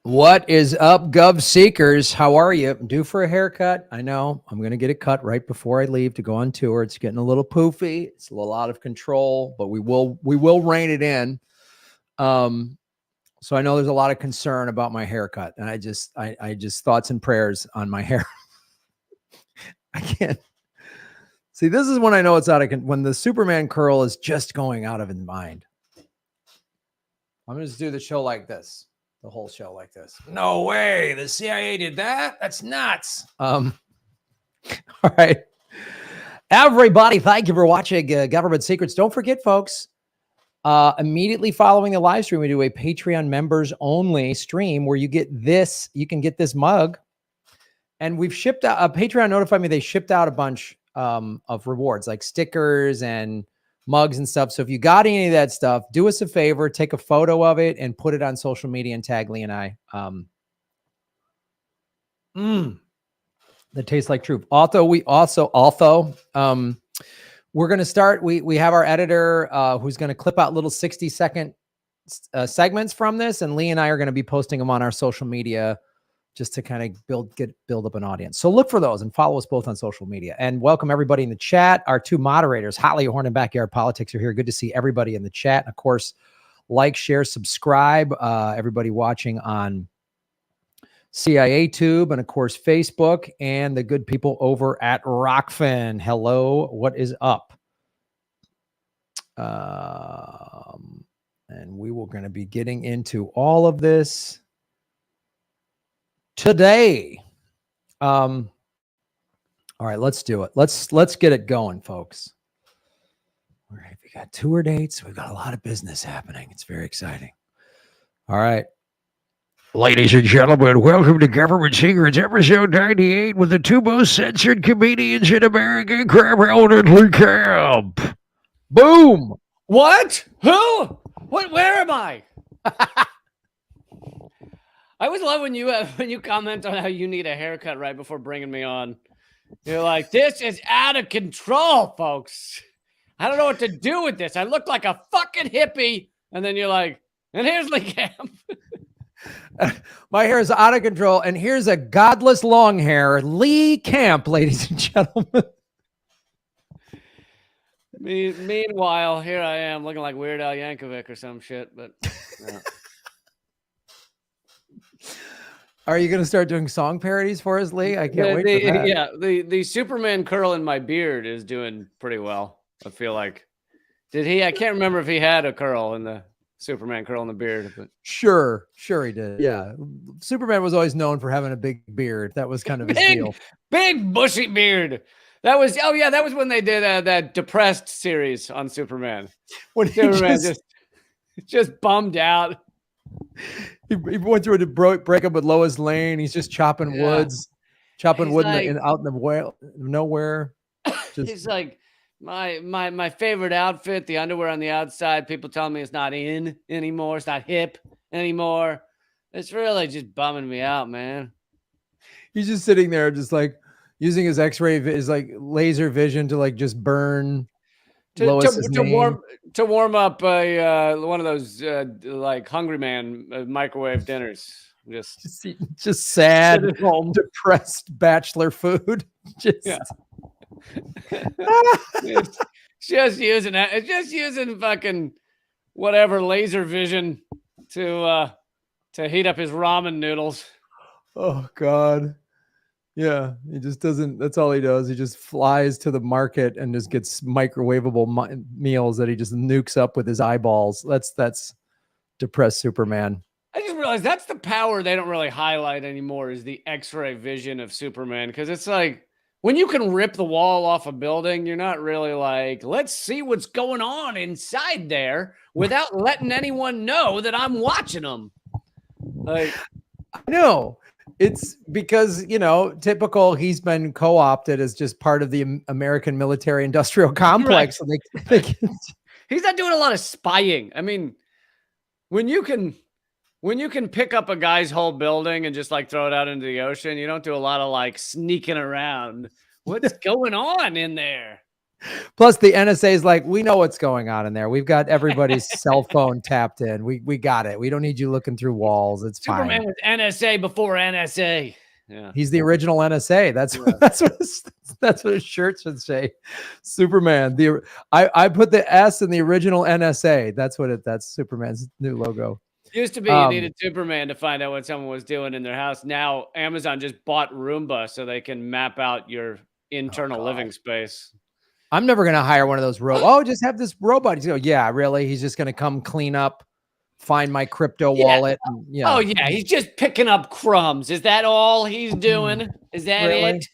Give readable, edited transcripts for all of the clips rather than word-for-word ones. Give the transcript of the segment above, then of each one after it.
What is up, Gov Seekers? How are you? I'm due for a haircut. I know I'm going to get it cut right before I leave to go on tour. It's getting a little poofy. It's a little out of control, but we will rein it in. So I know there's a lot of concern about my haircut, and I just thoughts and prayers on my hair. I can't see. This is when I know it's out of when the Superman curl is just going out of his mind. I'm going to just do the show like this. The whole show like this. No way. The CIA did that? That's nuts. All right. Everybody, thank you for watching Government Secrets. Don't forget, folks, immediately following the live stream, we do a Patreon members only stream where you get this. You can get this mug. And we've shipped out, Patreon notified me they shipped out a bunch of rewards like stickers and mugs and stuff. So if you got any of that stuff, do us a favor, take a photo of it and put it on social media and tag Lee and I. That tastes like truth. We're going to start. We have our editor who's going to clip out little 60-second segments from this. And Lee and I are going to be posting them on our social media just to kind of build up an audience. So look for those and follow us both on social media. And welcome everybody in the chat. Our two moderators, Holly Horn and Backyard Politics, are here. Good to see everybody in the chat. And of course, like, share, subscribe. Everybody watching on CIA Tube and of course Facebook, and the good people over at Rockfin. Hello, what is up? And we were going to be getting into all of this today. All right, let's do it. Let's get it going, folks. All right, we got tour dates. We've got a lot of business happening. It's very exciting. All right. Ladies and gentlemen, welcome to Government Secrets, episode 98, with the two most censored comedians in America, Crabbe and Lee Camp. Boom! What? Who? What? Where am I? I always love when you comment on how you need a haircut right before bringing me on. You're like, this is out of control, folks. I don't know what to do with this. I look like a fucking hippie. And then you're like, and here's Lee Camp. My hair is out of control. And here's a godless long hair, Lee Camp, ladies and gentlemen. Meanwhile, here I am looking like Weird Al Yankovic or some shit. But no. Are you going to start doing song parodies for us, Lee? I can't wait for that. Yeah, the Superman curl in my beard is doing pretty well. I feel like. Did he? I can't remember if he had a curl in the Superman curl in the beard. But Sure he did. Yeah. Superman was always known for having a big beard. That was kind of his deal. Big bushy beard. That was when they did that Depressed series on Superman. When Superman just bummed out. He went through a breakup with Lois Lane. He's just chopping wood out in the nowhere. He's like, my favorite outfit, the underwear on the outside, people telling me it's not in anymore. It's not hip anymore. It's really just bumming me out, man. He's just sitting there just like using his x-ray, his like laser vision to like just burn to warm up one of those like Hungry Man microwave dinners. Just sad, depressed bachelor food. Just using fucking whatever laser vision to heat up his ramen noodles. Oh God. Yeah, he just doesn't. That's all he does. He just flies to the market and just gets microwavable meals that he just nukes up with his eyeballs. That's depressed Superman. I just realized that's the power they don't really highlight anymore, is the X-ray vision of Superman. Because it's like, when you can rip the wall off a building, you're not really like, let's see what's going on inside there without letting anyone know that I'm watching them. Like, I know. It's because, typical, he's been co-opted as just part of the American military industrial complex. Right. So he's not doing a lot of spying. I mean, when you can pick up a guy's whole building and just like throw it out into the ocean, you don't do a lot of like sneaking around. What's going on in there? Plus, the NSA is like, we know what's going on in there. We've got everybody's cell phone tapped in. We got it. We don't need you looking through walls. It's Superman fine. was NSA before NSA. Yeah. He's the original NSA. That's Yeah. that's what his shirt should say. Superman. I put the S in the original NSA. That's Superman's new logo. Used to be you needed Superman to find out what someone was doing in their house. Now Amazon just bought Roomba so they can map out your internal living space. I'm never gonna hire one of those robots. Just have this robot. He's go, yeah, really? He's just gonna come clean up, find my crypto wallet. And, Oh yeah, he's just picking up crumbs. Is that all he's doing? Is that Really? it?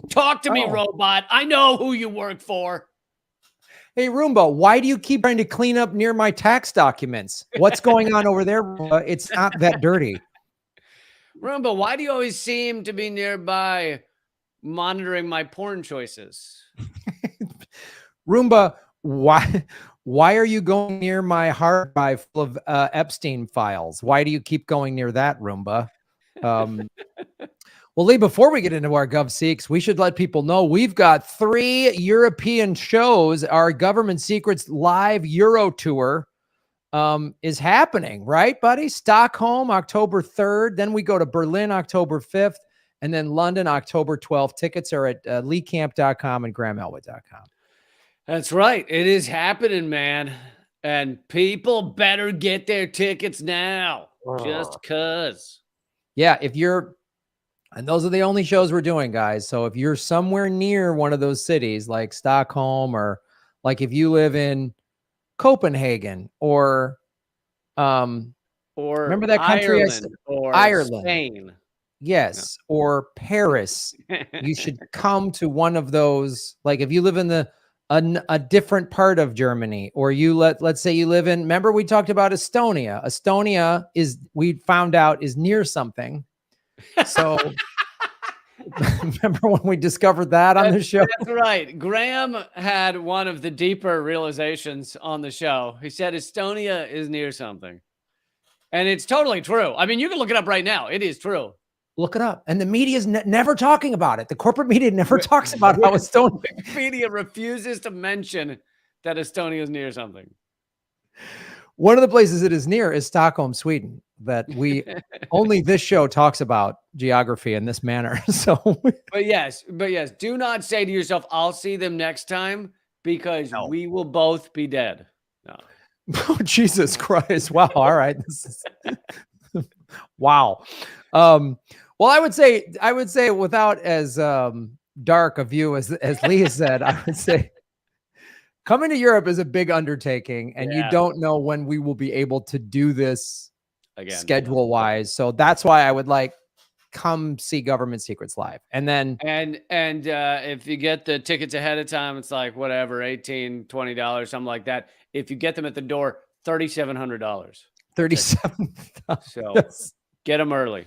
Talk to me, robot. I know who you work for. Hey, Roomba, why do you keep trying to clean up near my tax documents? What's going on over there, Roomba? It's not that dirty. Roomba, why do you always seem to be nearby monitoring my porn choices? Roomba, why are you going near my hard drive full of Epstein files? Why do you keep going near that, Roomba? Well, Lee, before we get into our GovSeeks, we should let people know we've got 3 European shows. Our Government Secrets live Euro tour is happening, right, buddy? Stockholm, October 3rd. Then we go to Berlin, October 5th. And then London, October 12th. Tickets are at leecamp.com and grahamelwood.com. That's right. It is happening, man. And people better get their tickets now. Just cuz. Yeah, and those are the only shows we're doing, guys. So if you're somewhere near one of those cities like Stockholm, or like if you live in Copenhagen or remember that country Ireland or Ireland. Spain. Yes, or Paris. You should come to one of those. Like if you live in a different part of Germany, or let's say you live in, remember we talked about Estonia. Estonia we found out is near something. So remember when we discovered that on the show? That's right. Graham had one of the deeper realizations on the show. He said Estonia is near something. And it's totally true. I mean, you can look it up right now. It is true. Look it up. And the media is never talking about it. The corporate media never talks about how Estonia. Media refuses to mention that Estonia is near something. One of the places it is near is Stockholm, Sweden. That only this show talks about geography in this manner. So, but yes, do not say to yourself, "I'll see them next time," because we will both be dead. No. Oh, Jesus Christ! Wow. All right. This is wow. Well, I would say without as dark a view as Lee has said, I would say coming to Europe is a big undertaking, and you don't know when we will be able to do this again, schedule wise. So that's why I would come see Government Secrets live. And then if you get the tickets ahead of time, it's like whatever, $18, $20, something like that. If you get them at the door, $3,700. $37. So get them early.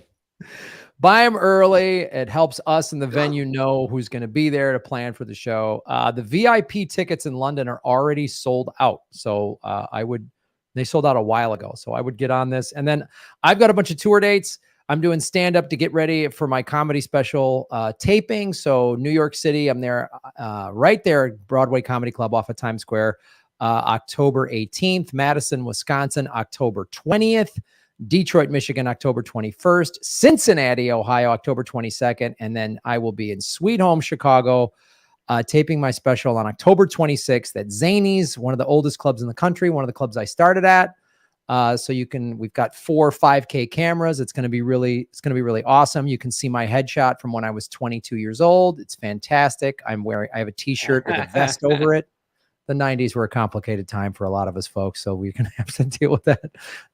Buy them early. It helps us in the venue know who's going to be there to plan for the show. The VIP tickets in London are already sold out. So they sold out a while ago. So I would get on this. And then I've got a bunch of tour dates. I'm doing stand-up to get ready for my comedy special taping. So New York City, I'm there right there at Broadway Comedy Club off of Times Square, October 18th. Madison, Wisconsin, October 20th. Detroit, Michigan, October 21st. Cincinnati, Ohio, October 22nd. And then I will be in Sweet Home, Chicago, taping my special on October 26th at Zanies, one of the oldest clubs in the country, one of the clubs I started at. So we've got 4 5K cameras. It's going to be really awesome. You can see my headshot from when I was 22 years old. It's fantastic. I have a t-shirt with a vest over it. The 90s were a complicated time for a lot of us folks, so we're going to have to deal with that.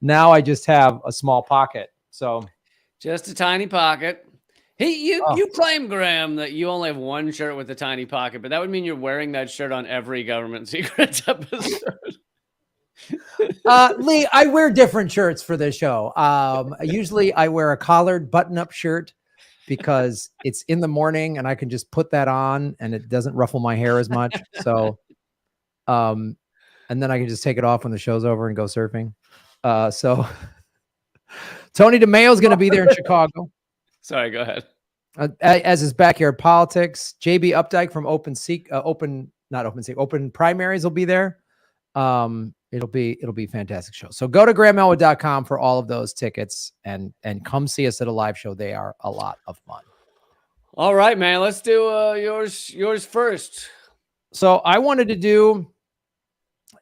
Now I just have a small pocket. So just a tiny pocket. Hey, you claim, Graham, that you only have one shirt with a tiny pocket, but that would mean you're wearing that shirt on every Government Secrets episode. Lee, I wear different shirts for this show. Usually I wear a collared button-up shirt because it's in the morning and I can just put that on and it doesn't ruffle my hair as much. So, and then I can just take it off when the show's over and go surfing. So Tony DeMeo is going to be there in Chicago. Sorry, go ahead. As his backyard politics. JB Updike from Open not open seat, open primaries will be there. It'll be a fantastic show. So go to grahamelwood.com for all of those tickets and come see us at a live show. They are a lot of fun. All right, man. Let's do yours first. So I wanted to do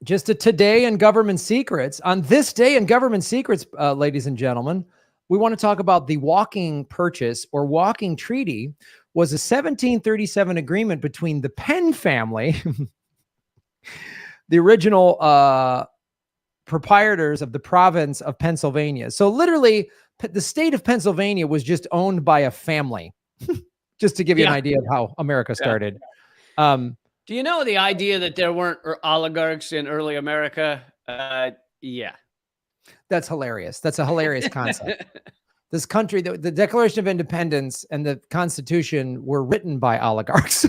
just a today in government secrets. On this day in government secrets, ladies and gentlemen, we want to talk about the Walking Purchase or Walking Treaty. Was a 1737 agreement between the Penn family, the original proprietors of the province of Pennsylvania. So literally, the state of Pennsylvania was just owned by a family, just to give you an idea of how America started. Do you know the idea that there weren't oligarchs in early America? Yeah. That's hilarious. That's a hilarious concept. This country, the Declaration of Independence and the Constitution were written by oligarchs.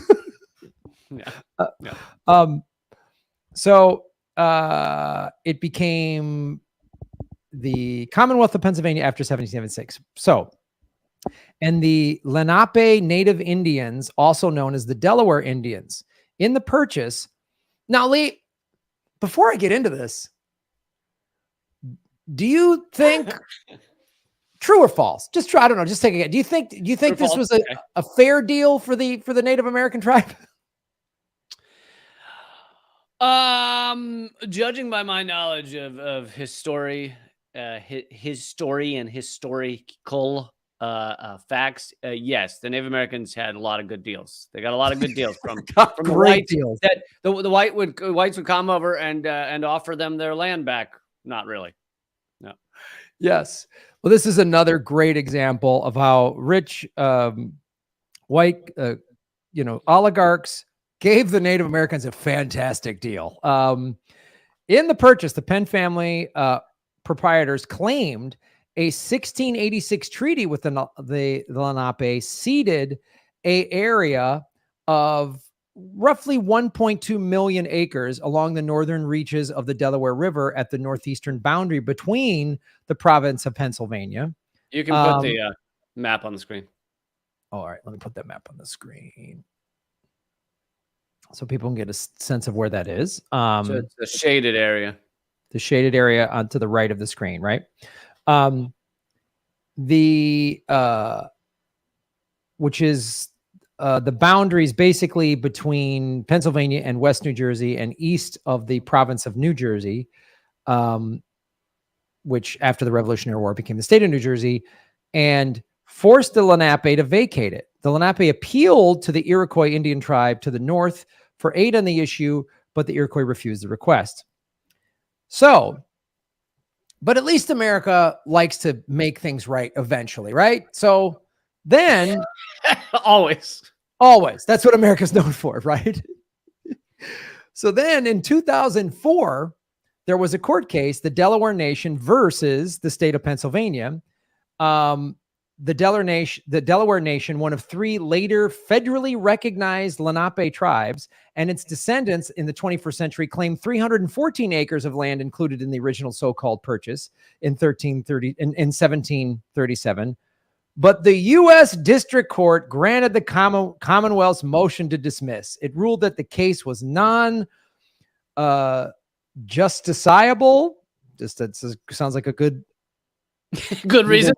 So it became the Commonwealth of Pennsylvania after 1776. So, and the Lenape Native Indians, also known as the Delaware Indians, in the purchase. Now, Lee, before I get into this, do you think true or false? Just try. I don't know. Just take a guess. Do you think this was a fair deal for the Native American tribe? Judging by my knowledge of history and historical facts, yes, the Native Americans had a lot of good deals. They got a lot of good deals from the whites. Deals. That the whites would come over and offer them their land back. Not really. No. Yes. Well, this is another great example of how rich white, oligarchs gave the Native Americans a fantastic deal. In the purchase, the Penn family proprietors claimed a 1686 treaty with the Lenape ceded an area of roughly 1.2 million acres along the northern reaches of the Delaware River at the northeastern boundary between the province of Pennsylvania. You can put the map on the screen. All right, let me put that map on the screen so people can get a sense of where that is. So it's the shaded area. The shaded area to the right of the screen, right? Which is the boundaries basically between Pennsylvania and West New Jersey and east of the province of New Jersey, which after the Revolutionary War became the state of New Jersey, and forced the Lenape to vacate it. The Lenape appealed to the Iroquois Indian tribe to the north for aid on the issue, but the Iroquois refused the request. So, but at least America likes to make things right eventually, right? So then always that's what America's known for, right? So then in 2004, there was a court case, the Delaware Nation versus the state of Pennsylvania. The Delaware Nation, one of three later federally recognized Lenape tribes, and its descendants in the 21st century claimed 314 acres of land included in the original so-called purchase in 1737. But the U.S. District Court granted the Commonwealth's motion to dismiss. It ruled that the case was non-justiciable. That sounds like a good reason.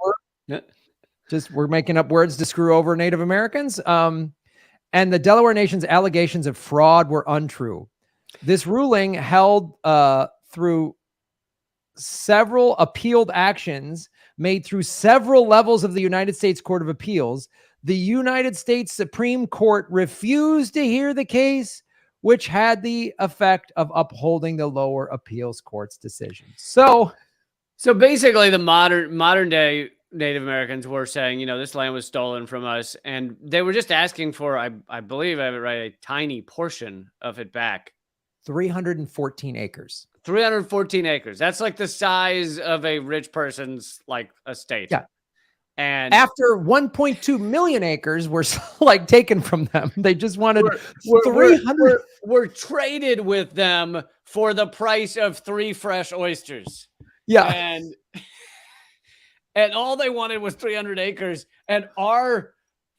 Just we're making up words to screw over Native Americans. And the Delaware Nation's allegations of fraud were untrue. This ruling held through several appealed actions made through several levels of the United States Court of Appeals. The United States Supreme Court refused to hear the case, which had the effect of upholding the lower appeals court's decision. So basically the modern day Native Americans were saying, this land was stolen from us, and they were just asking for, I believe I have it right, a tiny portion of it back. 314 acres. 314 acres. That's like the size of a rich person's estate. Yeah. And after 1.2 million acres were taken from them, they just wanted 300. We're traded with them for the price of 3 fresh oysters. Yeah. And all they wanted was 300 acres. And our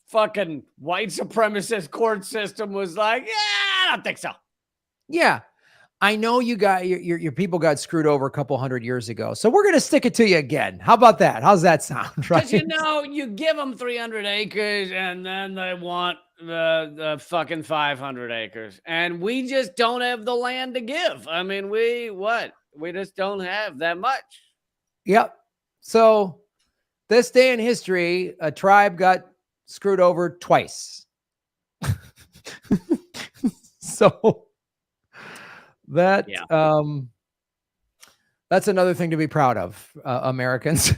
fucking white supremacist court system was like, yeah, I don't think so. Yeah. I know you got your people got screwed over a couple 100 years ago. So we're going to stick it to you again. How about that? How's that sound? Right. Because, you give them 300 acres and then they want the fucking 500 acres. And we just don't have the land to give. I mean, we just don't have that much. Yep. So this day in history, a tribe got screwed over twice. So that, that's another thing to be proud of, Americans.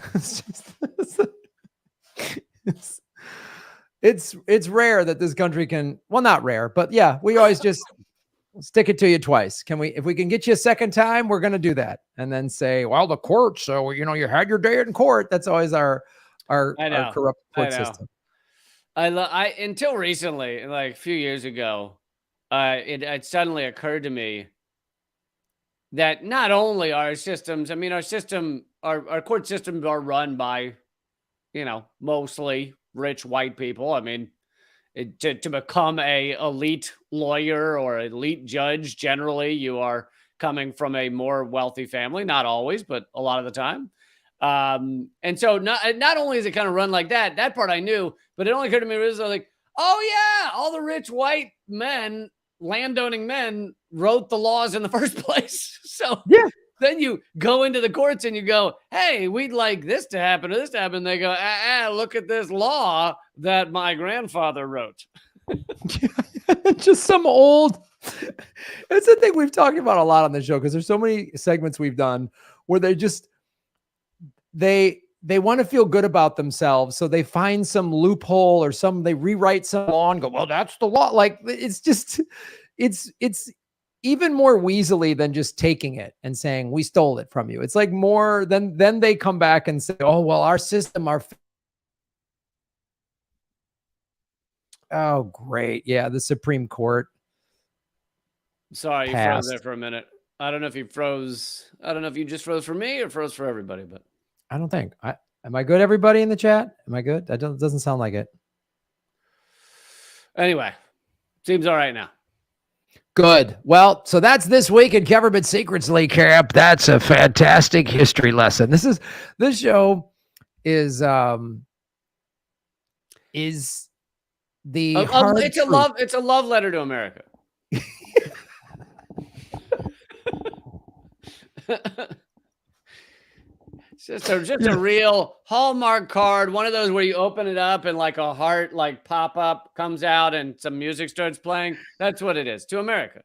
It's rare that this country can, well, not rare, but yeah, we always just stick it to you twice. If we can get you a second time, we're going to do that. And then say, well, the court, so, you had your day in court. That's always our corrupt court system. Until recently, like a few years ago, it suddenly occurred to me that not only our systems, I mean, our court systems are run by, mostly rich white people. I mean, to become a elite lawyer or elite judge, generally you are coming from a more wealthy family. Not always, but a lot of the time. And so not only is it kind of run like that part I knew, but it only occurred to me was like, oh yeah, all the rich white men, landowning men wrote the laws in the first place. So yeah. Then you go into the courts and you go, hey, we'd like this to happen or this to happen. They go, look at this law that my grandfather wrote. Just some old. It's a thing we've talked about a lot on the show because there's so many segments we've done where they want to feel good about themselves. So they find some loophole or they rewrite some law and go, well, that's the law. Like it's even more weaselly than just taking it and saying we stole it from you. It's like more than then they come back and say, oh, well, our system, oh, great. Yeah. The Supreme Court. Sorry, you froze there for a minute. I don't know if you just froze for me or froze for everybody, but I don't think am I good? Everybody in the chat? Am I good? Doesn't sound like it. Anyway, seems all right now. Good. Well, so that's this week in Government Secrets, Lee Camp. That's a fantastic history lesson. This show is the it's a love letter to America. It's just a real Hallmark card, one of those where you open it up and like a heart pop up comes out and some music starts playing. That's what it is to America.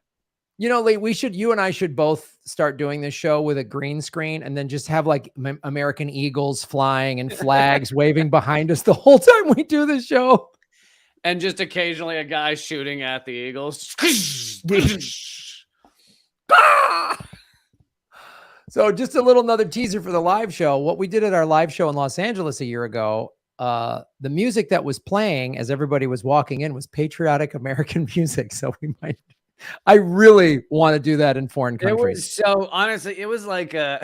Lee, you and I should both start doing this show with a green screen and then just have like American eagles flying and flags waving behind us the whole time we do the show. And just occasionally a guy shooting at the eagles. So just another teaser for the live show. What we did at our live show in Los Angeles a year ago, the music that was playing as everybody was walking in was patriotic American music. So I really want to do that in foreign countries. So honestly, it was like, I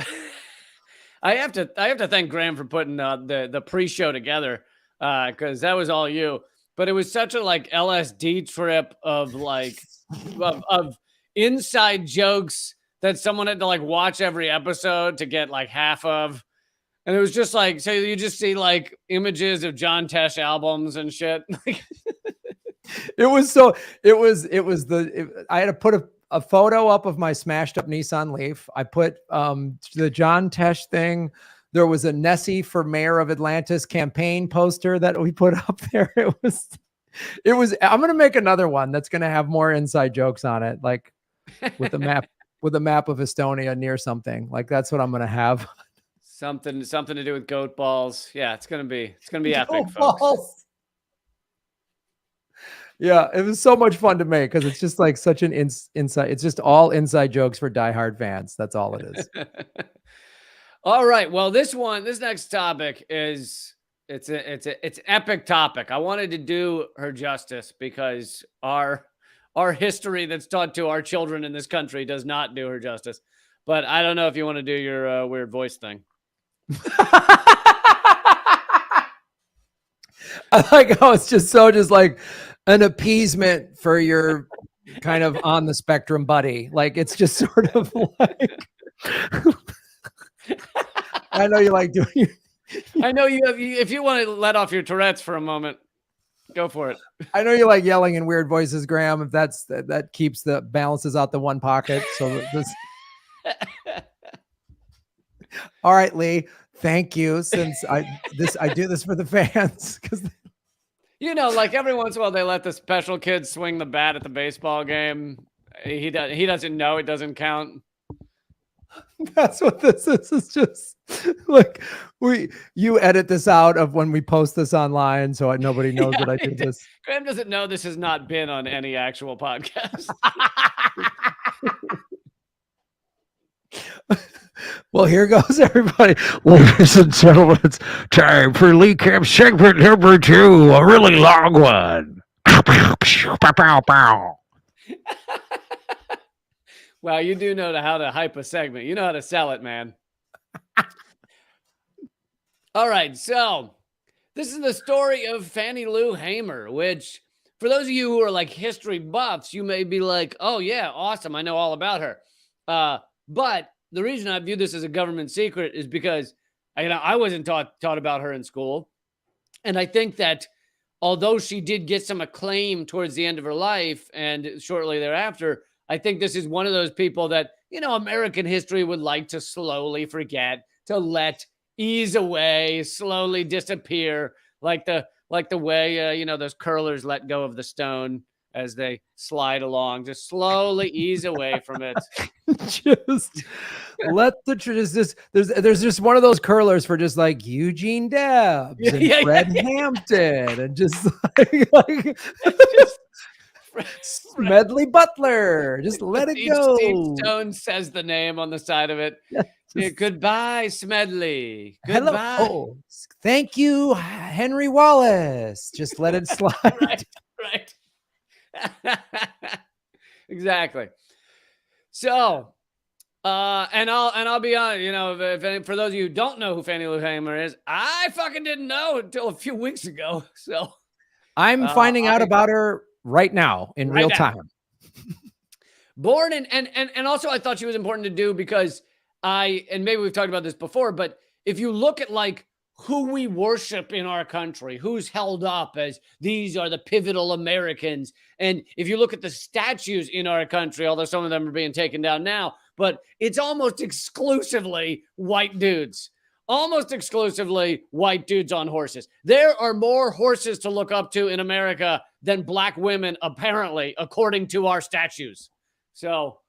have to thank Graham for putting the pre-show together because that was all you. But it was such a LSD trip of of inside jokes that someone had to watch every episode to get half of. And it was just so you just see images of John Tesh albums and shit. I had to put a photo up of my smashed up Nissan Leaf. I put the John Tesh thing. There was a Nessie for mayor of Atlantis campaign poster that we put up there. It was, I'm going to make another one that's going to have more inside jokes on it. With a map of Estonia near something. That's what I'm going to have. Something to do with goat balls. Yeah, it's going to be epic, folks. Yeah, it was so much fun to make because it's just such an inside. It's just all inside jokes for diehard fans. That's all it is. All right. Well, this next topic is it's an epic topic. I wanted to do her justice because our history that's taught to our children in this country does not do her justice. But I don't know if you want to do your weird voice thing. I like how it's just an appeasement for your kind of on the spectrum buddy. Like, it's just sort of like, I know you like doing. I know you have, if you want to let off your Tourette's for a moment, go for it. I know you like yelling in weird voices, Graham. If that keeps the balances out the one pocket. So this. All right, Lee. Thank you. Since I do this for the fans, because like every once in a while they let the special kid swing the bat at the baseball game. He doesn't know, it doesn't count. that's what this is. It's just like you edit this out of when we post this online, so nobody knows that I did this. Graham doesn't know this has not been on any actual podcast. Well, here goes everybody. Ladies and gentlemen, it's time for Lee Camp segment number 2, a really long one. Wow, you do know how to hype a segment. You know how to sell it, man. All right, so this is the story of Fannie Lou Hamer, which for those of you who are like history buffs, you may be like, oh yeah, awesome, I know all about her. But the reason I view this as a government secret is because I wasn't taught about her in school. And I think that although she did get some acclaim towards the end of her life and shortly thereafter, I think this is one of those people that, American history would like to slowly forget, to let ease away, slowly disappear, like the way, those curlers let go of the stone as they slide along, just slowly ease away from it. Just let there's just one of those curlers for just like Eugene Debs and Fred Hampton and just like Smedley Butler. Just let it go. Steve Stone says the name on the side of it. Goodbye, Smedley. Goodbye. Hello. Oh, thank you, Henry Wallace. Just let it slide. Right. Exactly. So, and I'll be honest, for those of you who don't know who Fannie Lou Hamer is, I fucking didn't know until a few weeks ago. So I'm finding out about her right now in real time. Born and also I thought she was important to do because and maybe we've talked about this before, but if you look at like who we worship in our country, who's held up as these are the pivotal Americans. And if you look at the statues in our country, although some of them are being taken down now, but it's almost exclusively white dudes. Almost exclusively white dudes on horses. There are more horses to look up to in America than black women, apparently, according to our statues. So...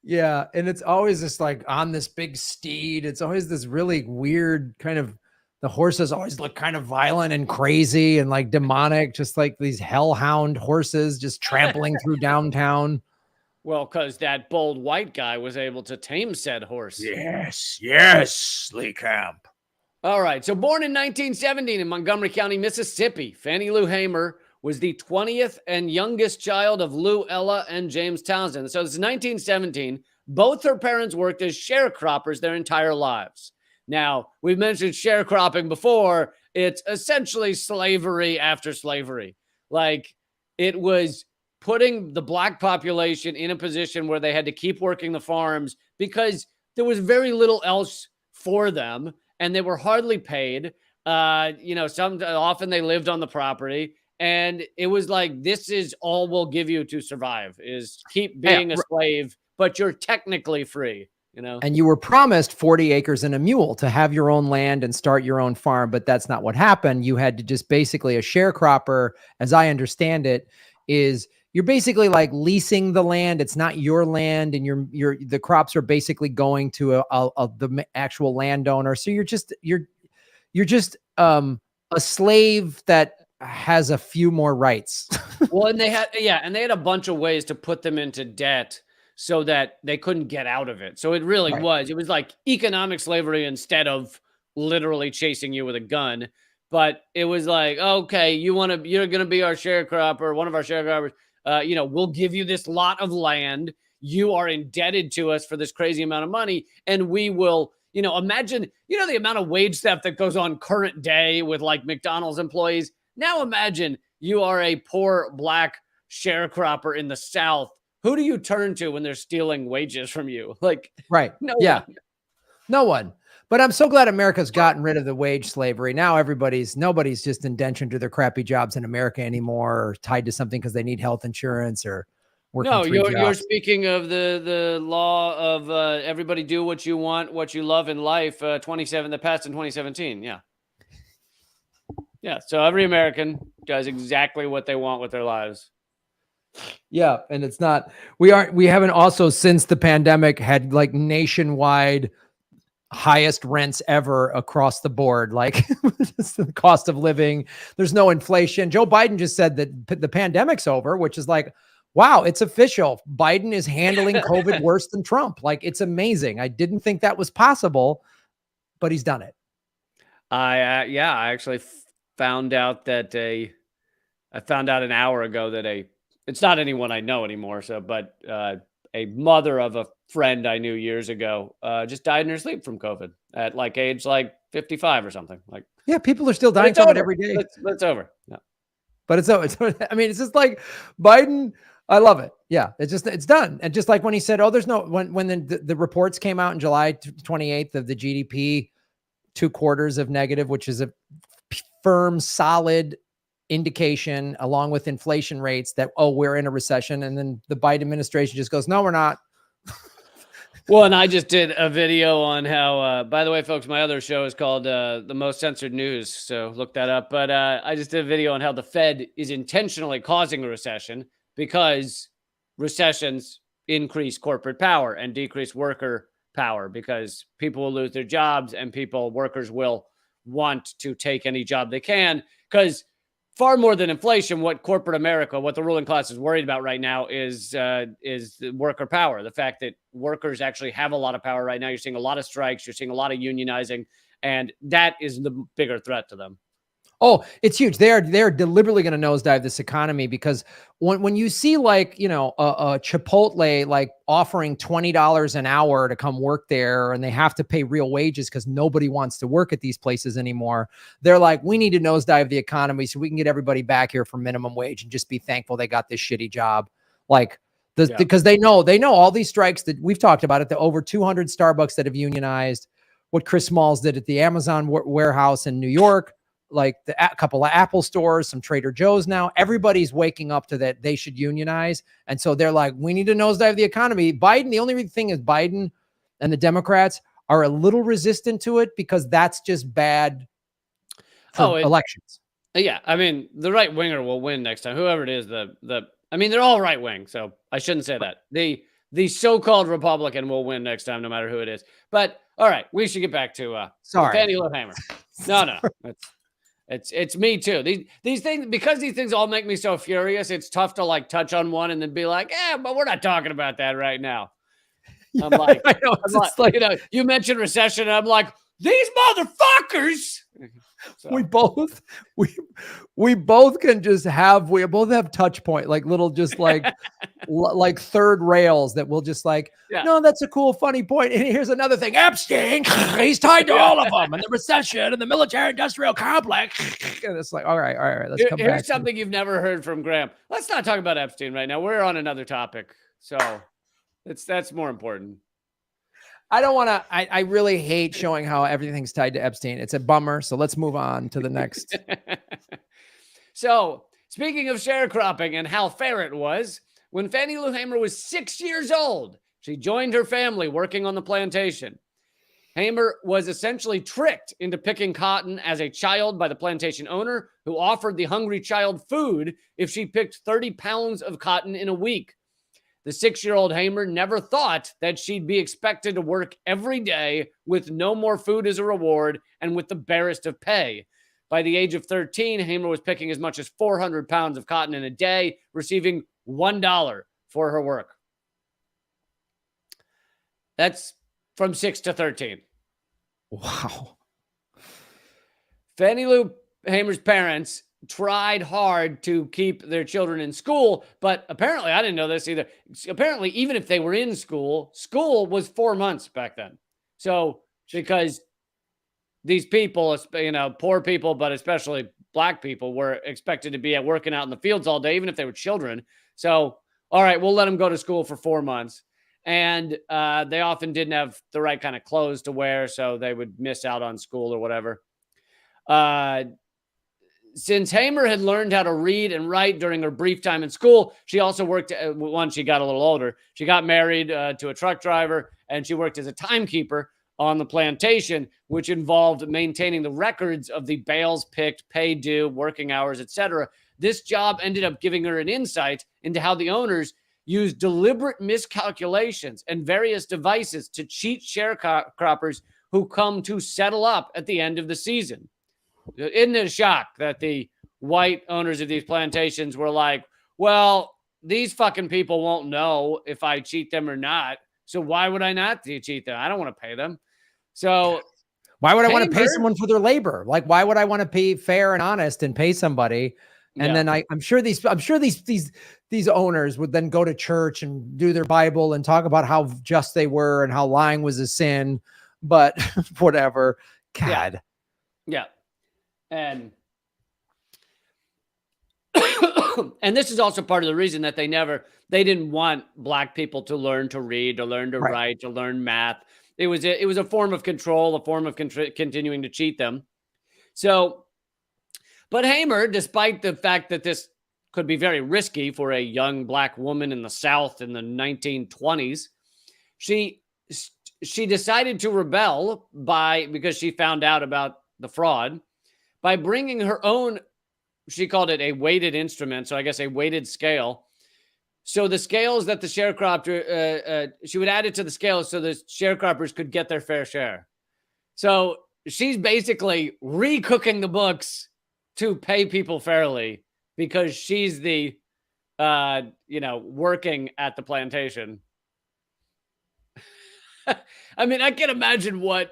Yeah, and it's always just like on this big steed. It's always this really weird kind of, the horses always look kind of violent and crazy and like demonic, just like these hellhound horses just trampling through downtown. Well, because that bold white guy was able to tame said horse. Yes, Lee Camp. All right, so born in 1917 in Montgomery County, Mississippi, Fannie Lou Hamer was the 20th and youngest child of Lou, Ella, and James Townsend. So this is 1917. Both her parents worked as sharecroppers their entire lives. Now, we've mentioned sharecropping before. It's essentially slavery after slavery. Like, it was putting the black population in a position where they had to keep working the farms because there was very little else for them, and they were hardly paid. Often they lived on the property. And it was like, this is all we'll give you to survive, is keep being a slave, but you're technically free, And you were promised 40 acres and a mule to have your own land and start your own farm, but that's not what happened. You had to just basically, a sharecropper, as I understand it, is you're basically like leasing the land. It's not your land, and the crops are basically going to the actual landowner. So you're just a slave that has a few more rights. Well, and they had a bunch of ways to put them into debt so that they couldn't get out of it. So it really was like economic slavery instead of literally chasing you with a gun. But it was like, okay, you're going to be our sharecropper, one of our sharecroppers. We'll give you this lot of land. You are indebted to us for this crazy amount of money. And we will, imagine, the amount of wage theft that goes on current day with like McDonald's employees. Now imagine you are a poor black sharecropper in the South, who do you turn to when they're stealing wages from you? Like, Right. no Yeah. one. No one. But I'm so glad America's gotten rid of the wage slavery. Now nobody's just indentured to their crappy jobs in America anymore, or tied to something because they need health insurance or working No, 3 you're jobs. speaking of the law of everybody do what you want, what you love in life. 27 that passed in 2017. Yeah, yeah. So every American does exactly what they want with their lives. Yeah, and we haven't also since the pandemic had like nationwide highest rents ever across the board. Like the cost of living, there's no inflation. Joe Biden just said that the pandemic's over, which is like, wow, it's official. Biden is handling COVID worse than Trump. Like, it's amazing. I didn't think that was possible, but he's done it. I actually found out that I found out an hour ago that it's not anyone I know anymore. So, but a mother of a friend I knew years ago just died in her sleep from COVID at like age like 55 or something. Like, Yeah, people are still but dying it's from it over. every day. It's over. No. But it's I mean, it's just like Biden. I love it. Yeah, it's done. And just like when he said, "Oh, there's no," when the reports came out in July 28th of the GDP, 2/4 of negative, which is a firm, solid indication, along with inflation rates, that, oh, we're in a recession. And then the Biden administration just goes, "No, we're not." Well, and I just did a video on how, by the way, folks, my other show is called The Most Censored News. So look that up. But I just did a video on how the Fed is intentionally causing a recession because recessions increase corporate power and decrease worker power, because people will lose their jobs and workers will want to take any job they can, because far more than inflation, what corporate America, what the ruling class is worried about right now is the worker power. The fact that workers actually have a lot of power right now. You're seeing a lot of strikes. You're seeing a lot of unionizing, and that is the bigger threat to them. Oh, it's huge. They're deliberately going to nosedive this economy, because when you see, like, you know, a Chipotle like offering $20 an hour to come work there, and they have to pay real wages because nobody wants to work at these places anymore. They're like, we need to nosedive the economy so we can get everybody back here for minimum wage and just be thankful they got this shitty job. Like, because they know all these strikes that we've talked about, the over 200 Starbucks that have unionized, what Chris Smalls did at the Amazon warehouse in New York, like a couple of Apple stores, some Trader Joe's. Now everybody's waking up to that they should unionize. And so they're like, we need to nosedive the economy. Biden, the only thing is Biden and the Democrats are a little resistant to it because that's just bad for elections. Yeah. I mean, the right winger will win next time. Whoever it is, I mean, they're all right wing. So I shouldn't say that. The so-called Republican will win next time, no matter who it is. But all right, we should get back to Fannie Lou Hamer. No. It's me too. These things, because these things all make me so furious, it's tough to like touch on one and then be like, but we're not talking about that right now. Yeah, I'm like, I know, it's like, you know, you mentioned recession, and I'm like, these motherfuckers. So. We both can just have, we both have touch point, like little, just like, like third rails that we'll just like, no, that's a cool, funny point. And here's another thing. Epstein, he's tied to all of them, and the recession and the military industrial complex. And it's like, all right. Let's come back. Here's something you've never heard from Graham. Let's not talk about Epstein right now. We're on another topic. So that's more important. I don't want to, I really hate showing how everything's tied to Epstein. It's a bummer. So let's move on to the next. So speaking of sharecropping and how fair it was, when Fannie Lou Hamer was 6 years old, she joined her family working on the plantation. Hamer was essentially tricked into picking cotton as a child by the plantation owner, who offered the hungry child food if she picked 30 pounds of cotton in a week. The 6-year-old Hamer never thought that she'd be expected to work every day with no more food as a reward and with the barest of pay. By the age of 13, Hamer was picking as much as 400 pounds of cotton in a day, receiving $1 for her work. That's from 6 to 13. Wow. Fannie Lou Hamer's parents tried hard to keep their children in school, but apparently, I didn't know this either. Apparently, even if they were in school was 4 months back then. So, because these people, you know, poor people, but especially black people, were expected to be working out in the fields all day, even if they were children. So, all right, we'll let them go to school for 4 months. And they often didn't have the right kind of clothes to wear, so they would miss out on school or whatever. Since Hamer had learned how to read and write during her brief time in school, she also worked, once she got a little older, she got married to a truck driver, and she worked as a timekeeper on the plantation, which involved maintaining the records of the bales picked, pay due, working hours, etc. This job ended up giving her an insight into how the owners used deliberate miscalculations and various devices to cheat sharecroppers who come to settle up at the end of the season. Isn't it a shock that the white owners of these plantations were like, well, these fucking people won't know if I cheat them or not. So why would I not cheat them? I don't want to pay them. So why would I want to pay someone for their labor? Like, why would I want to be fair and honest and pay somebody? And then I'm sure these owners would then go to church and do their Bible and talk about how just they were and how lying was a sin, but whatever. God. Yeah. And and this is also part of the reason that they didn't want black people to learn to read, to learn to write, to learn math. It was a form of control, a form of continuing to cheat them. So, but Hamer, despite the fact that this could be very risky for a young black woman in the South in the 1920s, she decided to rebel because she found out about the fraud, by bringing her own, she called it a weighted instrument, so I guess a weighted scale. So the scales that the sharecropper, she would add it to the scales so the sharecroppers could get their fair share. So she's basically recooking the books to pay people fairly because she's the, working at the plantation. I mean, I can't imagine what,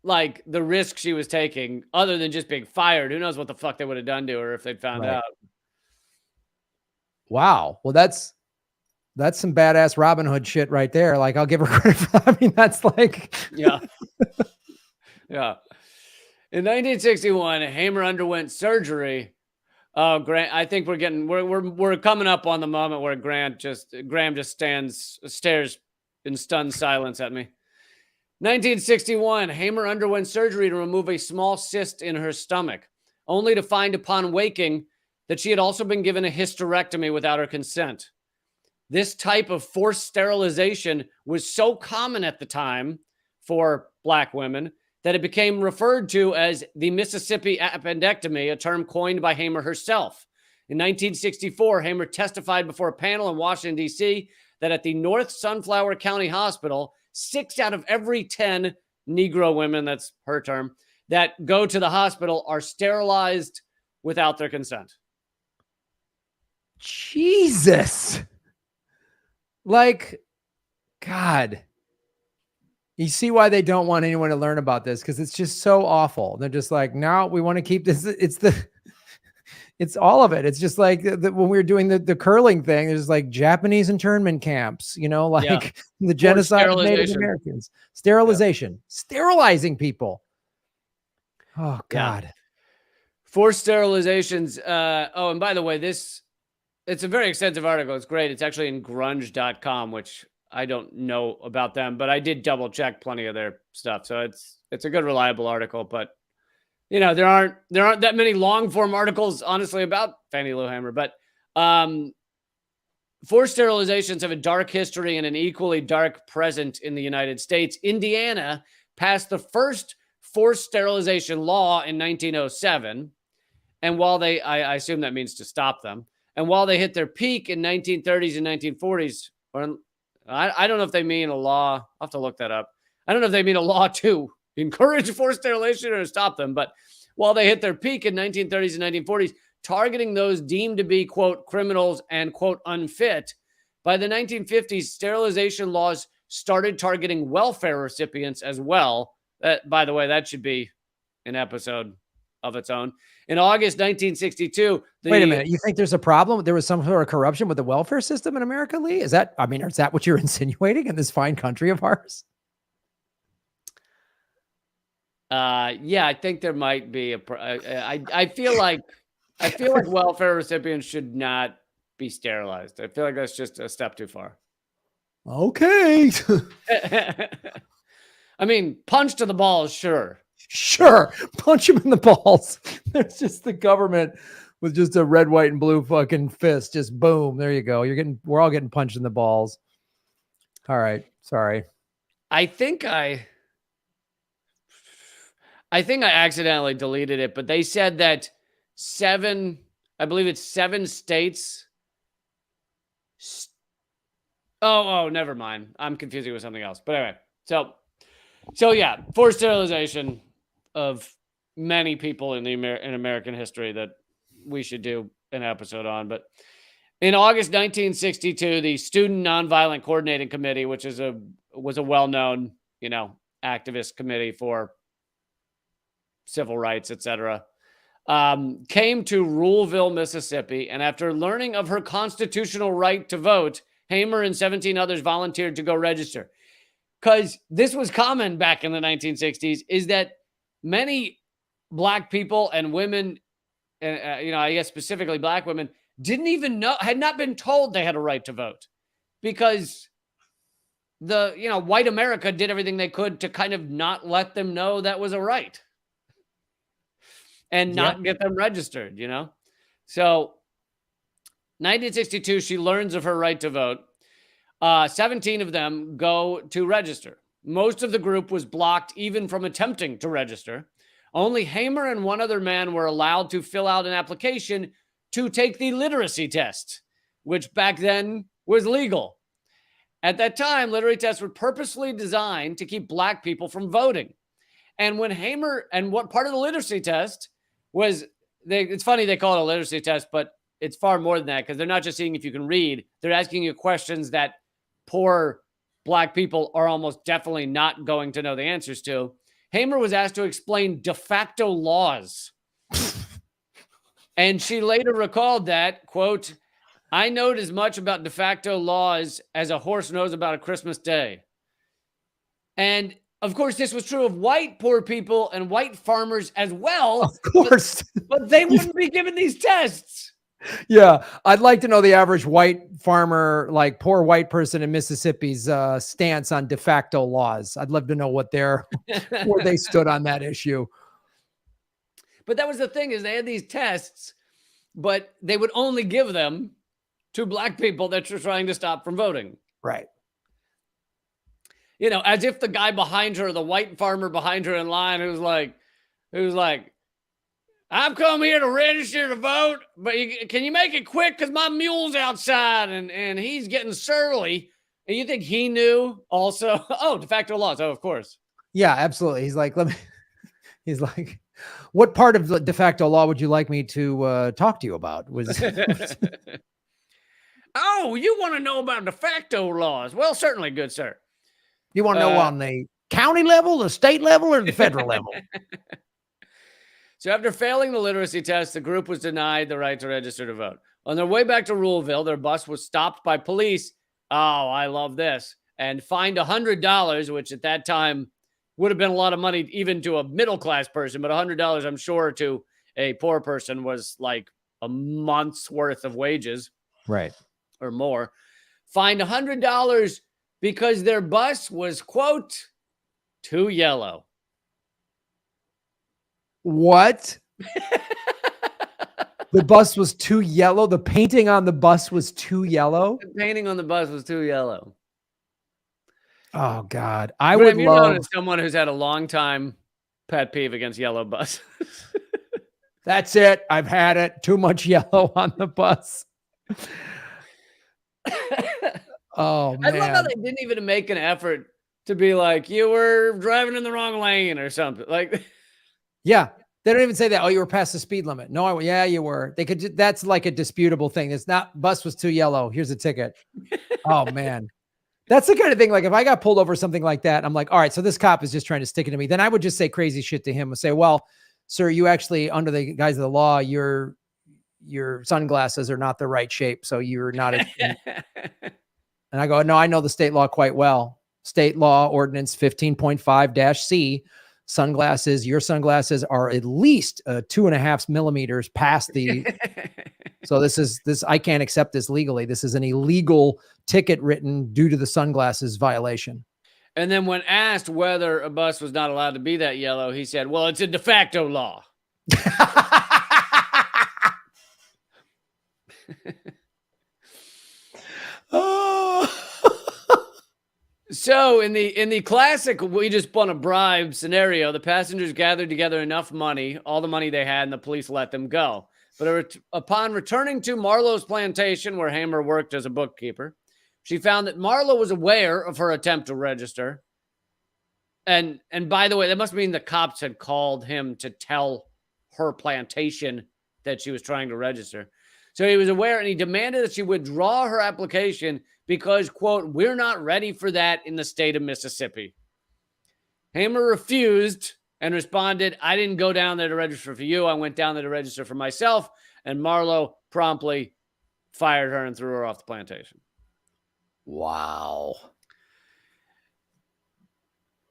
like, the risk she was taking other than just being fired. Who knows what the fuck they would have done to her if they'd found out. Wow. Well, that's some badass Robin Hood shit right there. Like, I'll give her credit for that. I mean, that's like, yeah. Yeah. In 1961, Hamer underwent surgery. Oh, Grant, I think we're coming up on the moment where Graham just stares in stunned silence at me. 1961, Hamer underwent surgery to remove a small cyst in her stomach, only to find upon waking that she had also been given a hysterectomy without her consent. This type of forced sterilization was so common at the time for black women that it became referred to as the Mississippi appendectomy, a term coined by Hamer herself. In 1964, Hamer testified before a panel in Washington, D.C., that at the North Sunflower County Hospital, 6 out of every 10 Negro women, that's her term, that go to the hospital are sterilized without their consent. Jesus. Like, God. You see why they don't want anyone to learn about this, because it's just so awful. They're just like, no, we want to keep this. It's all of it. It's just like when we were doing the curling thing, there's like Japanese internment camps, the genocide of Native Americans, sterilization, sterilizing people. Oh, God. Yeah. Forced sterilizations. And by the way, it's a very extensive article. It's great. It's actually in grunge.com, which I don't know about them, but I did double check plenty of their stuff. So it's a good, reliable article, but there aren't that many long form articles, honestly, about Fannie Lou Hamer. But forced sterilizations have a dark history and an equally dark present in the United States. Indiana passed the first forced sterilization law in 1907. And while I assume that means to stop them. And while they hit their peak in 1930s and 1940s, or I don't know if they mean a law. I'll have to look that up. I don't know if they mean a law to encourage forced sterilization or to stop them. But while they hit their peak in 1930s and 1940s, targeting those deemed to be, quote, criminals and, quote, unfit, by the 1950s, sterilization laws started targeting welfare recipients as well. By the way, that should be an episode of its own. In August 1962, wait a minute. You think there's a problem? There was some sort of corruption with the welfare system in America, Lee? Is that what you're insinuating in this fine country of ours? Yeah, I think there might be I feel like welfare recipients should not be sterilized. I feel like that's just a step too far. Okay. I mean, punch to the balls, sure. Sure. Punch him in the balls. There's just the government with just a red, white, and blue fucking fist. Just boom. There you go. We're all getting punched in the balls. All right. Sorry. I think I accidentally deleted it, but they said that I believe it's 7 states. Oh, never mind. I'm confusing with something else. But anyway, so yeah, forced sterilization of many people in in American history that we should do an episode on. But in August 1962, the Student Nonviolent Coordinating Committee, which was a well-known, activist committee for civil rights, etc., came to Ruleville, Mississippi, and after learning of her constitutional right to vote, Hamer and 17 others volunteered to go register. Because this was common back in the 1960s, is that many Black people and women, I guess specifically Black women, didn't even know, had not been told they had a right to vote, because white America did everything they could to kind of not let them know that was a right and not get them registered, So 1962, she learns of her right to vote. 17 of them go to register. Most of the group was blocked even from attempting to register. Only Hamer and one other man were allowed to fill out an application to take the literacy test, which back then was legal. At that time, literacy tests were purposely designed to keep Black people from voting. And when Hamer, and what part of the literacy test was, it's funny they call it a literacy test, but it's far more than that, because they're not just seeing if you can read. They're asking you questions that poor Black people are almost definitely not going to know the answers to. Hamer was asked to explain de facto laws. And she later recalled that, quote, "I knowed as much about de facto laws as a horse knows about a Christmas day." And of course, this was true of white poor people and white farmers as well. Of course. But they wouldn't be given these tests. Yeah. I'd like to know the average white farmer, like poor white person in Mississippi's stance on de facto laws. I'd love to know where they stood on that issue. But that was the thing, is they had these tests, but they would only give them to Black people that you're trying to stop from voting. Right. As if the guy behind her, the white farmer behind her in line, who's like, "I've come here to register to vote, but can you make it quick? Because my mule's outside and he's getting surly." And you think he knew also? Oh, de facto laws. Oh, of course. Yeah, absolutely. He's like, what part of the de facto law would you like me to talk to you about? Oh, you want to know about de facto laws? Well, certainly, good sir. You want to know on the county level, the state level, or the federal level? So after failing the literacy test, the group was denied the right to register to vote. On their way back to Ruleville, their bus was stopped by police. Oh, I love this. And fined $100, which at that time would have been a lot of money even to a middle-class person, but $100, I'm sure, to a poor person was like a month's worth of wages. Right. Or more. Fined $100 because their bus was, quote, too yellow. What? The bus was too yellow? The painting on the bus was too yellow? The painting on the bus was too yellow. Oh, God. I would you're love... known as someone who's had a long time pet peeve against yellow buses. That's it. I've had it. Too much yellow on the bus. Oh, man. I love how they didn't even make an effort to be like, you were driving in the wrong lane or something. Like, yeah, they don't even say that. Oh, you were past the speed limit. No, yeah, you were. They could. That's like a disputable thing. It's not, bus was too yellow. Here's a ticket. Oh, man. That's the kind of thing. Like, if I got pulled over something like that, I'm like, all right, so this cop is just trying to stick it to me. Then I would just say crazy shit to him and say, well, sir, you actually, under the guise of the law, your sunglasses are not the right shape. So you're not. And I go, no, I know the state law quite well. State law ordinance 15.5-C, sunglasses, your sunglasses are at least 2.5 millimeters past the So this I can't accept this legally. This is an illegal ticket written due to the sunglasses violation. And then when asked whether a bus was not allowed to be that yellow, he said, well, it's a de facto law. Oh. So in the classic we just want to bribe scenario, the passengers gathered together enough money, all the money they had, and the police let them go. But upon returning to Marlowe's plantation, where Hamer worked as a bookkeeper, she found that Marlowe was aware of her attempt to register. And by the way, that must mean the cops had called him to tell her plantation that she was trying to register. So he was aware, and he demanded that she withdraw her application because, quote, we're not ready for that in the state of Mississippi. Hamer refused and responded, I didn't go down there to register for you. I went down there to register for myself. And Marlowe promptly fired her and threw her off the plantation. Wow.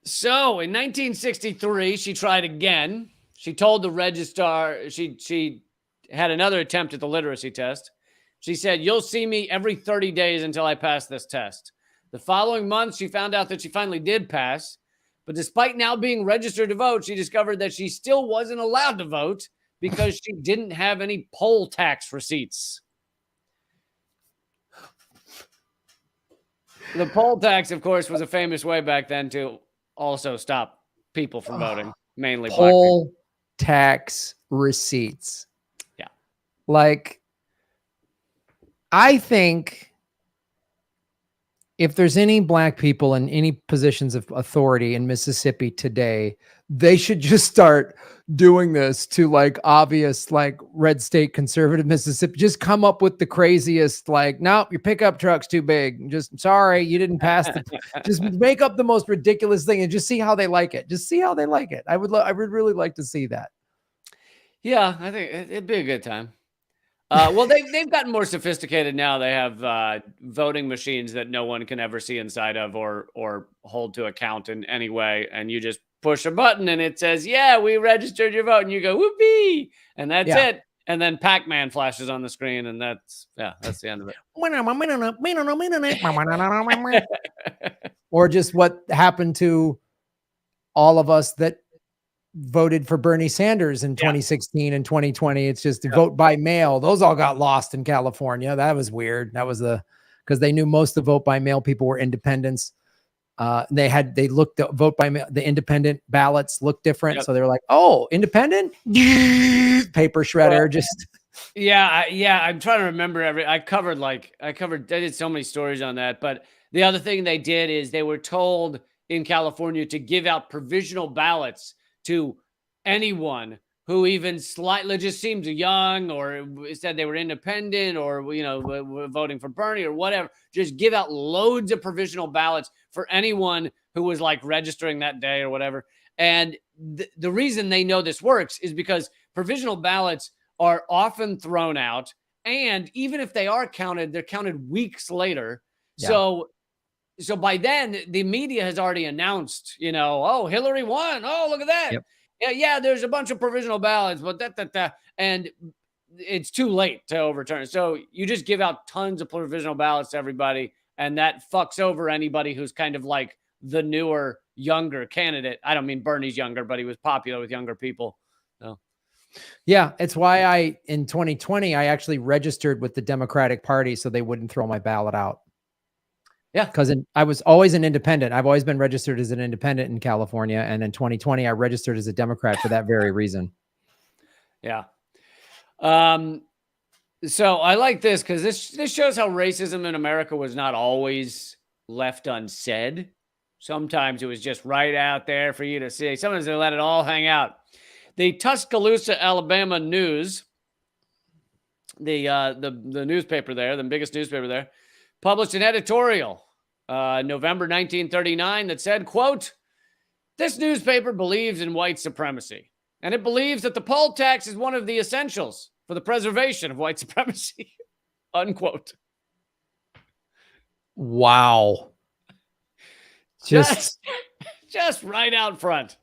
So in 1963, she tried again. She told the registrar she had another attempt at the literacy test. She said, you'll see me every 30 days until I pass this test. The following month, she found out that she finally did pass. But despite now being registered to vote, she discovered that she still wasn't allowed to vote because she didn't have any poll tax receipts. The poll tax, of course, was a famous way back then to also stop people from voting, mainly black people. Poll tax receipts. Yeah. Like, I think if there's any black people in any positions of authority in Mississippi today, they should just start doing this to like obvious, like red state conservative Mississippi. Just come up with the craziest, like, nope, your pickup truck's too big. Just sorry, you didn't pass the, just make up the most ridiculous thing and just see how they like it. Just see how they like it. I would really like to see that. Yeah, I think it'd be a good time. Well, they've gotten more sophisticated now. They have voting machines that no one can ever see inside of or hold to account in any way. And you just push a button and it says, yeah, we registered your vote. And you go, whoopee. And that's it. And then Pac-Man flashes on the screen. And that's the end of it. Or just what happened to all of us that voted for Bernie Sanders in 2016 and 2020. It's just vote by mail. Those all got lost in California. That was weird. That was because they knew most of the vote by mail people were independents. They looked at vote by mail, the independent ballots looked different. Yep. So they were like, oh, independent paper shredder. I'm trying to remember I did so many stories on that. But the other thing they did is they were told in California to give out provisional ballots to anyone who even slightly just seemed young or said they were independent or, were voting for Bernie or whatever. Just give out loads of provisional ballots for anyone who was like registering that day or whatever. And the reason they know this works is because provisional ballots are often thrown out. And even if they are counted, they're counted weeks later. Yeah. So by then, the media has already announced, oh, Hillary won. Oh, look at that. Yep. Yeah, there's a bunch of provisional ballots, but and it's too late to overturn. So you just give out tons of provisional ballots to everybody, and that fucks over anybody who's kind of like the newer, younger candidate. I don't mean Bernie's younger, but he was popular with younger people. So. Yeah, it's why in 2020, I actually registered with the Democratic Party so they wouldn't throw my ballot out. Yeah, because I was always an independent. I've always been registered as an independent in California. And in 2020, I registered as a Democrat for that very reason. Yeah. So I like this because this shows how racism in America was not always left unsaid. Sometimes it was just right out there for you to see. Sometimes they let it all hang out. The Tuscaloosa, Alabama News, the newspaper there, the biggest newspaper there, published an editorial November 1939 that said, quote, this newspaper believes in white supremacy, and it believes that the poll tax is one of the essentials for the preservation of white supremacy, unquote. Wow. Just right out front.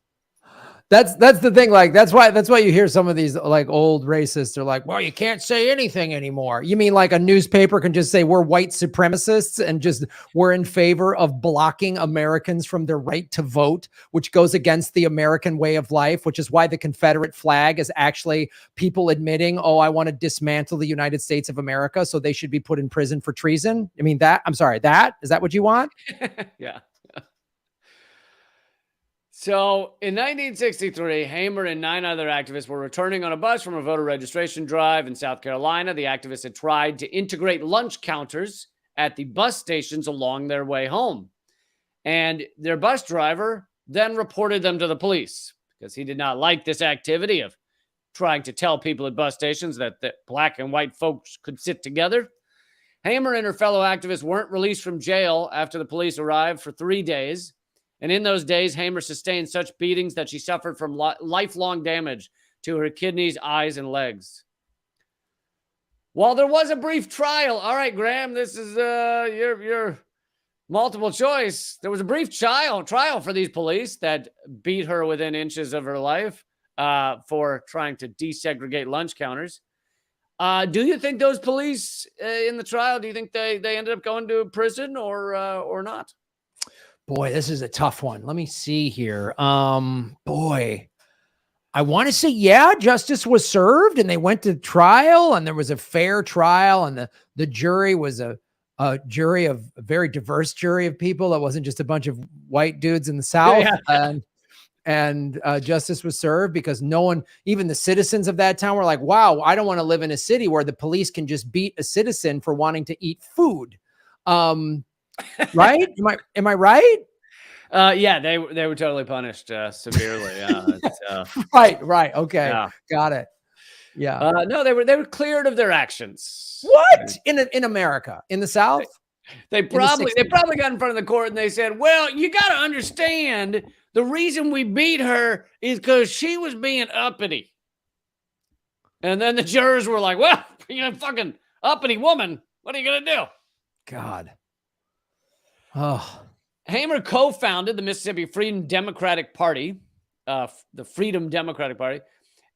That's the thing. Like, that's why you hear some of these like old racists are like, well, you can't say anything anymore. You mean like a newspaper can just say we're white supremacists and just we're in favor of blocking Americans from their right to vote, which goes against the American way of life, which is why the Confederate flag is actually people admitting, oh, I want to dismantle the United States of America, so they should be put in prison for treason. I mean, I'm sorry, is that what you want? Yeah. So in 1963, Hamer and 9 other activists were returning on a bus from a voter registration drive in South Carolina. The activists had tried to integrate lunch counters at the bus stations along their way home. And their bus driver then reported them to the police because he did not like this activity of trying to tell people at bus stations that black and white folks could sit together. Hamer and her fellow activists weren't released from jail after the police arrived for 3 days. And in those days, Hamer sustained such beatings that she suffered from lifelong damage to her kidneys, eyes, and legs. While there was a brief trial, all right, Graham, this is your multiple choice. There was a brief trial for these police that beat her within inches of her life for trying to desegregate lunch counters. Do you think those police in the trial, do you think they ended up going to prison or not? Boy, this is a tough one. Let me see here. Boy, I want to say, yeah, justice was served and they went to trial and there was a fair trial and the jury was a jury of a very diverse jury of people. That wasn't just a bunch of white dudes in the South. Yeah. And justice was served because no one, even the citizens of that town were like, wow, I don't want to live in a city where the police can just beat a citizen for wanting to eat food. Right? Am I right? Yeah, they were totally punished severely. Right. Okay. Yeah. Got it. Yeah. No, they were cleared of their actions. What? In America, in the South? They probably got in front of the court and they said, well, you got to understand the reason we beat her is because she was being uppity. And then the jurors were like, well, you're a fucking uppity woman. What are you going to do? God. Oh. Hamer co-founded the Mississippi Freedom Democratic Party, the Freedom Democratic Party,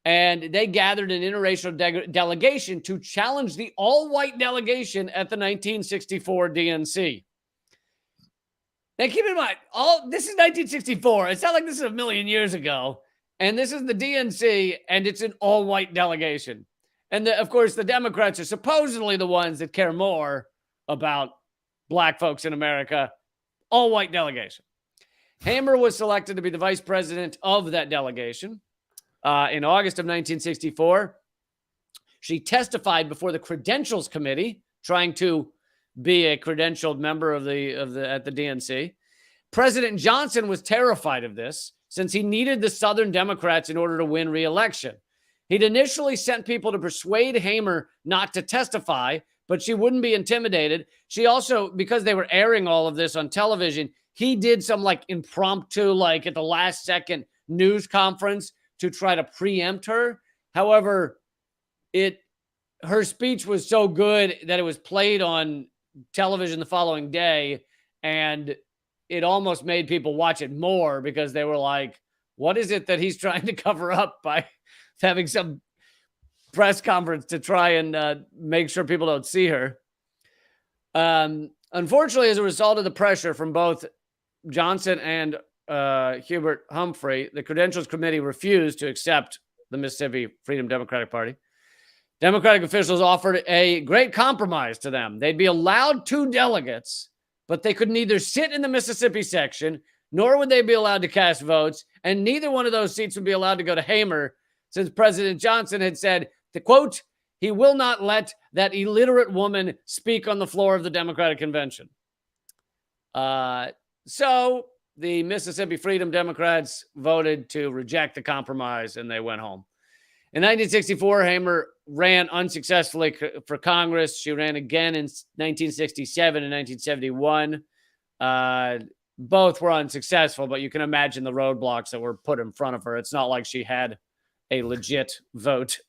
and they gathered an interracial delegation to challenge the all-white delegation at the 1964 DNC. Now, keep in mind, this is 1964. It's not like this is a million years ago. And this is the DNC, and it's an all-white delegation. And, of course, the Democrats are supposedly the ones that care more about black folks in America. All-white delegation. Hamer was selected to be the vice president of that delegation. In August of 1964, she testified before the Credentials Committee, trying to be a credentialed member at the DNC. President Johnson was terrified of this since he needed the Southern Democrats in order to win re-election. He'd initially sent people to persuade Hamer not to testify, but she wouldn't be intimidated. She also, because they were airing all of this on television, he did some like impromptu, like at the last second news conference to try to preempt her. However, her speech was so good that it was played on television the following day, and it almost made people watch it more because they were like, what is it that he's trying to cover up by having some press conference to try and make sure people don't see her? Unfortunately, as a result of the pressure from both Johnson and Hubert Humphrey, the Credentials Committee refused to accept the Mississippi Freedom Democratic Party. Democratic officials offered a great compromise to them. They'd be allowed 2 delegates, but they could neither sit in the Mississippi section, nor would they be allowed to cast votes, and neither one of those seats would be allowed to go to Hamer, since President Johnson had said, the quote, he will not let that illiterate woman speak on the floor of the Democratic Convention. So the Mississippi Freedom Democrats voted to reject the compromise, and they went home. In 1964, Hamer ran unsuccessfully for Congress. She ran again in 1967 and 1971. Both were unsuccessful, but you can imagine the roadblocks that were put in front of her. It's not like she had a legit vote.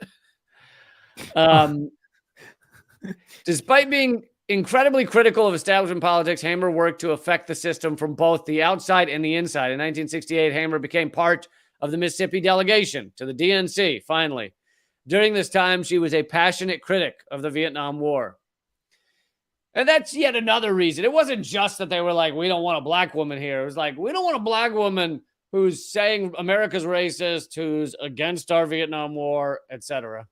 Despite being incredibly critical of establishment politics, Hamer worked to affect the system from both the outside and the inside. In 1968, Hamer became part of the Mississippi delegation to the DNC, finally. During this time, she was a passionate critic of the Vietnam War. And that's yet another reason. It wasn't just that they were like, we don't want a black woman here. It was like, we don't want a black woman who's saying America's racist, who's against our Vietnam War, etc.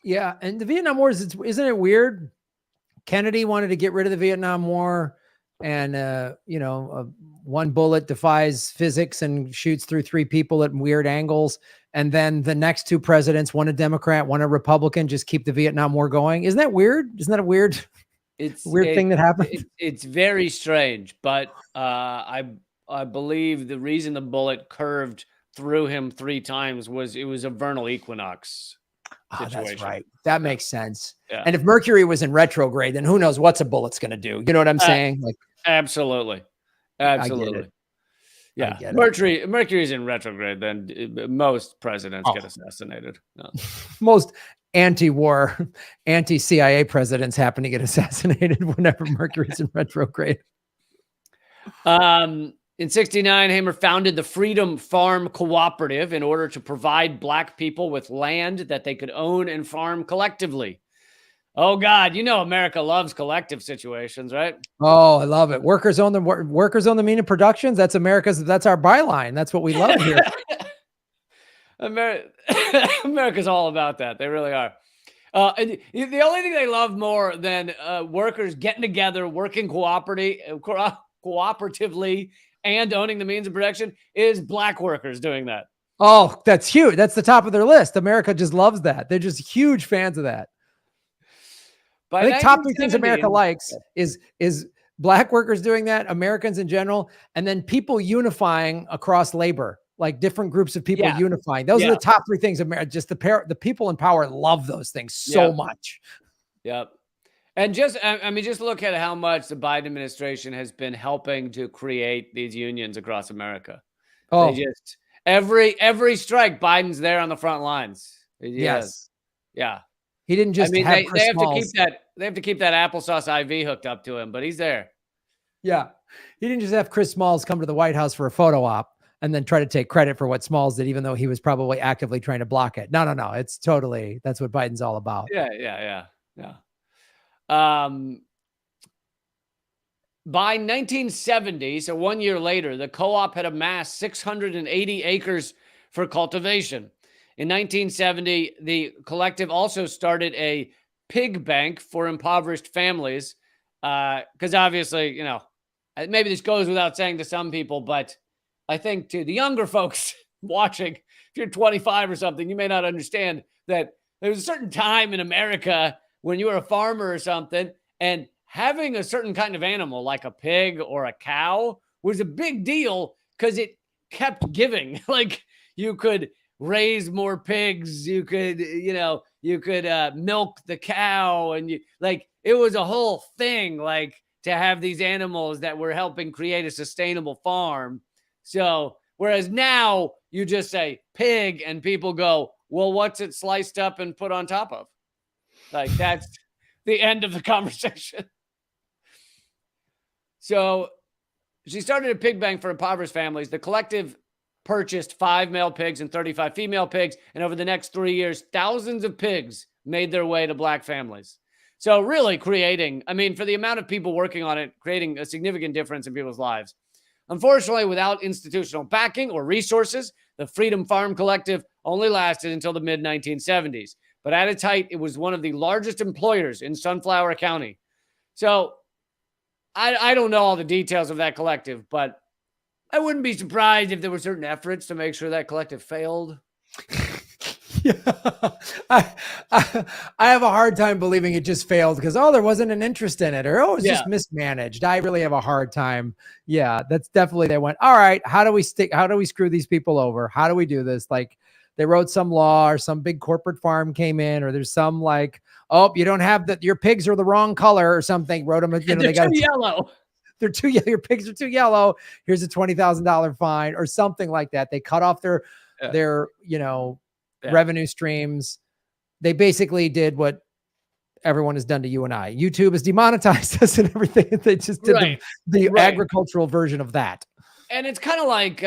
Yeah, and the Vietnam War, isn't it weird? Kennedy wanted to get rid of the Vietnam War, and one bullet defies physics and shoots through 3 people at weird angles. And then the next 2 presidents, one a Democrat, one a Republican, just keep the Vietnam War going. Isn't that weird? Isn't that a weird, thing that happened? It's very strange, but I believe the reason the bullet curved through him 3 times was it was a vernal equinox situation. That's right. That makes sense. Yeah. And if Mercury was in retrograde, then who knows what a bullet's going to do? You know what I'm saying? Like, absolutely. Yeah. Mercury's in retrograde, then most presidents get assassinated. No. Most anti-war, anti-CIA presidents happen to get assassinated whenever Mercury's in retrograde. In 1969, Hamer founded the Freedom Farm Cooperative in order to provide black people with land that they could own and farm collectively. Oh God, America loves collective situations, right? Oh, I love it. Workers own the mean of productions. That's that's our byline. That's what we love here. America's all about that. They really are. And the only thing they love more than workers getting together, working cooperatively, and owning the means of production is black workers doing that. Oh, that's huge. That's the top of their list. America just loves that. They're just huge fans of that. I think top 3 things America likes is black workers doing that, Americans in general, and then people unifying across labor, like different groups of people unifying. Those are the top 3 things. America, just the people in power love those things so much. Yep. And just look at how much the Biden administration has been helping to create these unions across America. Oh, they just every strike, Biden's there on the front lines. Yes. Yeah. He didn't just have they Chris have Smalls. they have to keep that applesauce IV hooked up to him, but he's there. Yeah. He didn't just have Chris Smalls come to the White House for a photo op and then try to take credit for what Smalls did, even though he was probably actively trying to block it. No. It's totally, that's what Biden's all about. Yeah. By 1970, so 1 year later, the co-op had amassed 680 acres for cultivation. In 1970, the collective also started a pig bank for impoverished families. Because obviously, maybe this goes without saying to some people, but I think to the younger folks watching, if you're 25 or something, you may not understand that there was a certain time in America when you were a farmer or something, and having a certain kind of animal like a pig or a cow was a big deal because it kept giving. Like, you could raise more pigs, you could milk the cow, and it was a whole thing, like, to have these animals that were helping create a sustainable farm. So whereas now you just say pig and people go, well, what's it sliced up and put on top of? Like, that's the end of the conversation. So she started a pig bank for impoverished families. The collective purchased 5 male pigs and 35 female pigs. And over the next 3 years, thousands of pigs made their way to black families. So really creating, for the amount of people working on it, creating a significant difference in people's lives. Unfortunately, without institutional backing or resources, the Freedom Farm Collective only lasted until the mid-1970s. But at its height, it was one of the largest employers in Sunflower County. So I don't know all the details of that collective, but I wouldn't be surprised if there were certain efforts to make sure that collective failed. Yeah, I have a hard time believing it just failed because, there wasn't an interest in it, or, it was just mismanaged. I really have a hard time. Yeah, that's definitely, they went, all right, how do we screw these people over? How do we do this? Like, they wrote some law, or some big corporate farm came in, or there's some like, you don't have your pigs are the wrong color or something. Wrote them, they got yellow. They're too yellow. Your pigs are too yellow. Here's a $20,000 fine or something like that. They cut off their revenue streams. They basically did what everyone has done to you and I. YouTube has demonetized us and everything. They just did the agricultural version of that. And it's kind of like,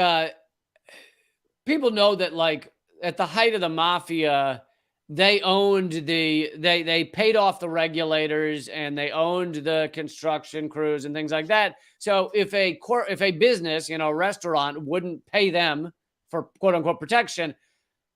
people know that, like, at the height of the mafia, they owned they paid off the regulators and they owned the construction crews and things like that. So if a business, you know, a restaurant wouldn't pay them for quote unquote protection,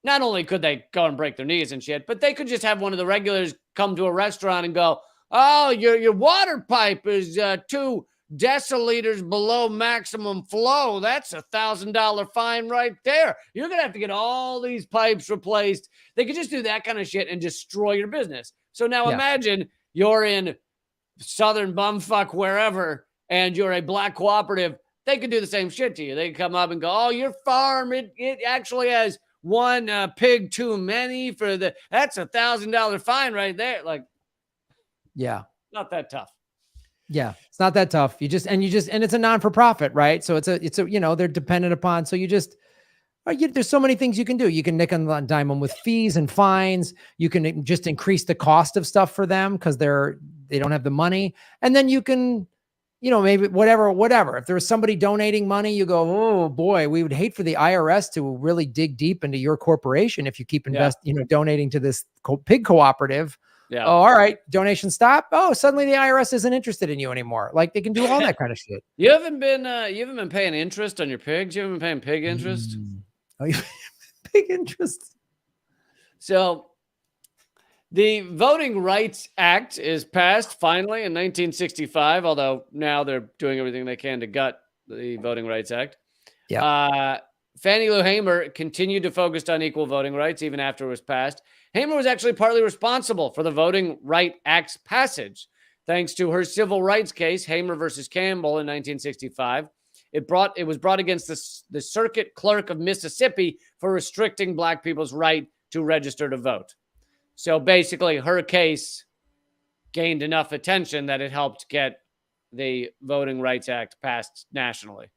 not only could they go and break their knees and shit, but they could just have one of the regulars come to a restaurant and go, "Oh, your water pipe is 2 deciliters below maximum flow. That's $1,000 fine right there. You're gonna have to get all these pipes replaced." They could just do that kind of shit and destroy your business. So now imagine you're in southern bumfuck wherever, and you're a black cooperative. They could do the same shit to you. They could come up and go, "Oh, your farm, it actually has one pig too many for that's $1,000 fine right there." Like, yeah, not that tough. Yeah, it's not that tough. And it's a non-for-profit, right? So it's a, you know, they're dependent upon. So there's so many things you can do. You can nickel and dime them with fees and fines. You can just increase the cost of stuff for them because they don't have the money. And then you can, you know, maybe whatever. If there was somebody donating money, you go, "Oh boy, we would hate for the IRS to really dig deep into your corporation if you keep donating to this pig cooperative." Yeah. Oh, all right. Donation stop. Oh, suddenly the IRS isn't interested in you anymore. Like, they can do all that kind of shit. You haven't been paying interest on your pigs. You haven't been paying pig interest. Oh, pig interest. So the Voting Rights Act is passed finally in 1965, although now they're doing everything they can to gut the Voting Rights Act. Yeah. Fannie Lou Hamer continued to focus on equal voting rights even after it was passed. Hamer was actually partly responsible for the Voting Rights Act's passage. Thanks to her civil rights case, Hamer versus Campbell in 1965, it was brought against the circuit clerk of Mississippi for restricting black people's right to register to vote. So basically, her case gained enough attention that it helped get the Voting Rights Act passed nationally.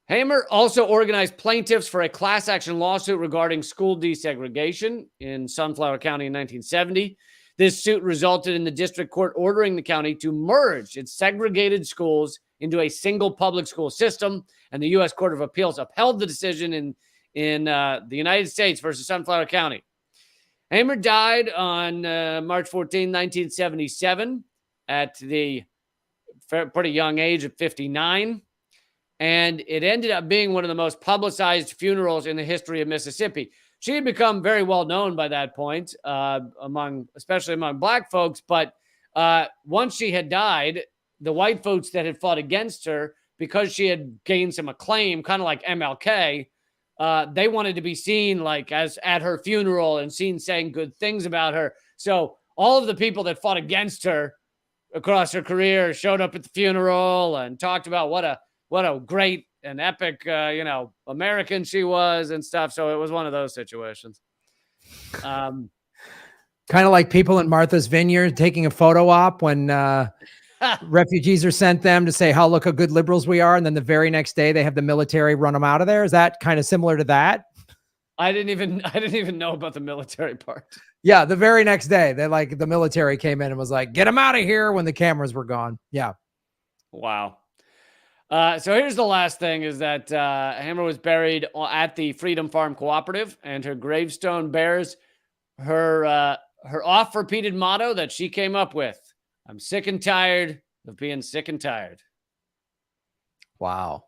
Hamer also organized plaintiffs for a class action lawsuit regarding school desegregation in Sunflower County in 1970. This suit resulted in the district court ordering the county to merge its segregated schools into a single public school system, and the U.S. Court of Appeals upheld the decision in the United States versus Sunflower County. Hamer died on March 14, 1977, at the pretty young age of 59. And it ended up being one of the most publicized funerals in the history of Mississippi. She had become very well known by that point, especially among black folks. But once she had died, the white folks that had fought against her, because she had gained some acclaim, kind of like MLK, they wanted to be seen like as at her funeral and seen saying good things about her. So all of the people that fought against her across her career showed up at the funeral and talked about what a great and epic, American she was and stuff. So it was one of those situations. Kind of like people in Martha's Vineyard taking a photo op when refugees are sent them to say, look how good liberals we are. And then the very next day they have the military run them out of there. Is that kind of similar to that? I didn't even know about the military part. Yeah. The very next day the military came in and was like, get them out of here when the cameras were gone. Yeah. Wow. So here's the last thing is that Hamer was buried at the Freedom Farm Cooperative, and her gravestone bears her oft-repeated motto that she came up with: "I'm sick and tired of being sick and tired." Wow.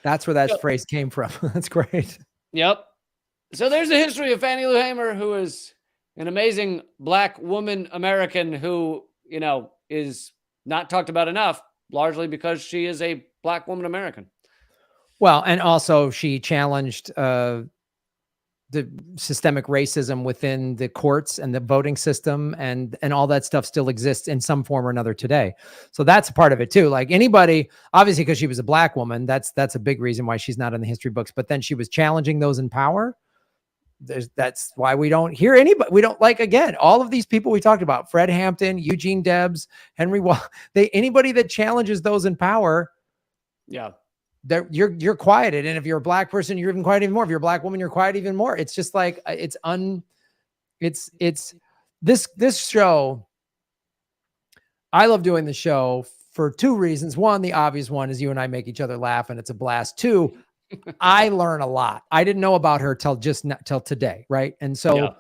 That's where that phrase came from. That's great. Yep. So there's the history of Fannie Lou Hamer, who is an amazing black woman American who, is not talked about enough, largely because she is a black woman American. Well, and also she challenged the systemic racism within the courts and the voting system, and all that stuff still exists in some form or another today. So that's a part of it too. Like anybody, obviously, because she was a black woman, that's a big reason why she's not in the history books. But then she was challenging those in power. That's why we don't hear anybody. We don't, like, again, all of these people we talked about: Fred Hampton, Eugene Debs, Henry Wall. Anybody that challenges those in power, yeah, you're quieted. And if you're a black person, you're even quiet even more. If you're a black woman, you're quiet even more. It's just like it's this show. I love doing the show for two reasons. One, the obvious one is you and I make each other laugh, and it's a blast. Two, I learn a lot. I didn't know about her till today, right? And so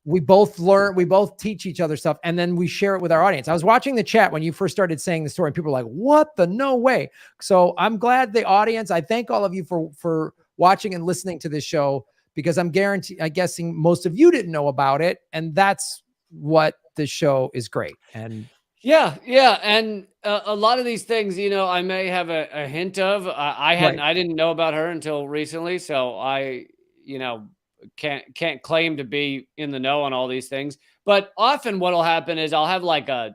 we both learn, we both teach each other stuff, and then we share it with our audience. I was watching the chat when you first started saying the story, and people were like, "What the no way?" So I'm glad the audience. I thank all of you for watching and listening to this show, because I'm guessing most of you didn't know about it, and that's what the show is great. And yeah, and a lot of these things, I may have a hint of. I didn't know about her until recently, so I, can't claim to be in the know on all these things. But often, what'll happen is I'll have like a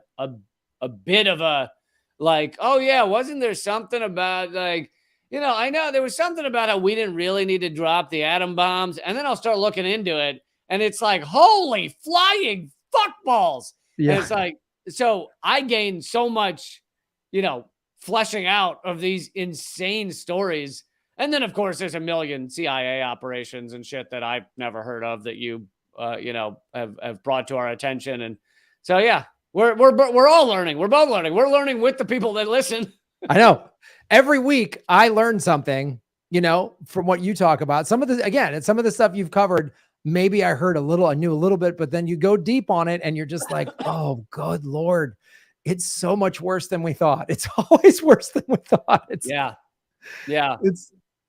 bit of a like, oh yeah, wasn't there something about like, I know there was something about how we didn't really need to drop the atom bombs, and then I'll start looking into it, and it's like, holy flying fuckballs, and it's like. So I gained so much, fleshing out of these insane stories. And then, of course, there's a million CIA operations and shit that I've never heard of that you, have brought to our attention. And so, yeah, we're all learning. We're both learning. We're learning with the people that listen. I know every week I learn something, from what you talk about. Some of the stuff you've covered. Maybe I knew a little bit, but then you go deep on it and you're just like, oh, good Lord, it's so much worse than we thought. It's always worse than we thought. Yeah.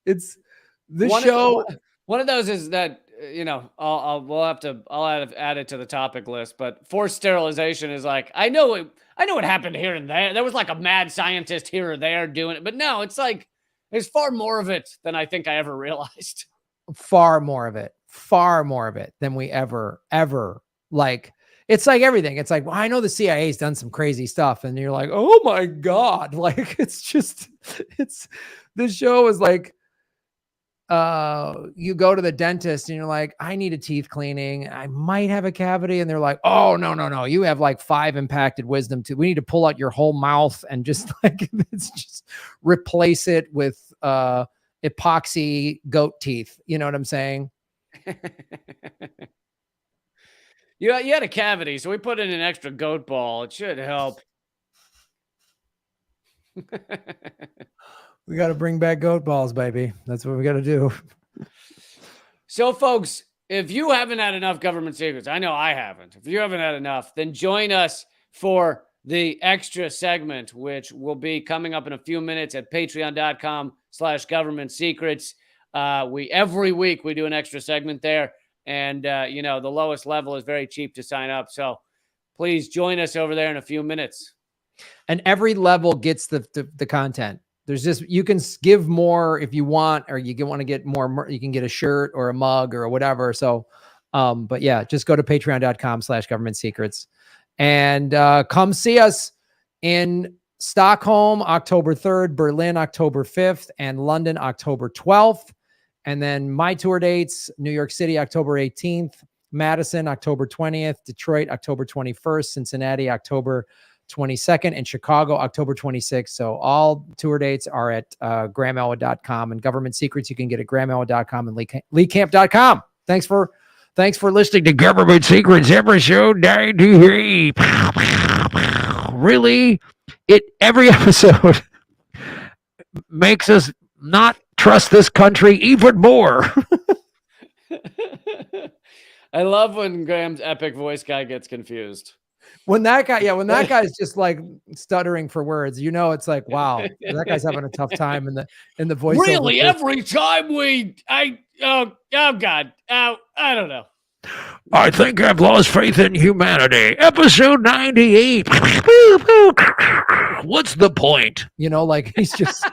It's the show. One of those is that, I'll add it to the topic list, but forced sterilization is like, I know what happened here and there. There was like a mad scientist here or there doing it, but no, it's like, there's far more of it than I think I ever realized. Far more of it than we ever like. It's like everything. It's like, well, I know the CIA's done some crazy stuff, and you're like, oh my God. Like, this show is like, you go to the dentist and you're like, I need a teeth cleaning. I might have a cavity. And they're like, oh, no. You have like 5 impacted wisdom teeth. We need to pull out your whole mouth and just like, it's just replace it with, epoxy goat teeth. You know what I'm saying? You had a cavity, so we put in an extra goat ball. It should help. We got to bring back goat balls, baby. That's what we got to do. So, folks, if you haven't had enough government secrets, I know I haven't. If you haven't had enough, then join us for the extra segment, which will be coming up in a few minutes at patreon.com/government secrets. Every week we do an extra segment there. And, the lowest level is very cheap to sign up. So please join us over there in a few minutes. And every level gets the content. There's just, you can give more if you want, or you want to get more, you can get a shirt or a mug or whatever. So, but yeah, just go to patreon.com/government secrets and come see us in Stockholm, October 3rd, Berlin, October 5th, and London, October 12th. And then my tour dates: New York City, October 18th, Madison, October 20th, Detroit, October 21st, Cincinnati, October 22nd, and Chicago, October 26th. So all tour dates are at GrahamElwood.com, and Government Secrets you can get at GrahamElwood.com and LeeCamp.com. Thanks for listening to Government Secrets episode 93. Really, every episode makes us not trust this country even more. I love when Graham's epic voice guy gets confused. When that guy's just like stuttering for words, it's like, wow, that guy's having a tough time in the voice. Really, every time I don't know. I think I've lost faith in humanity. Episode 98. What's the point? Like he's just.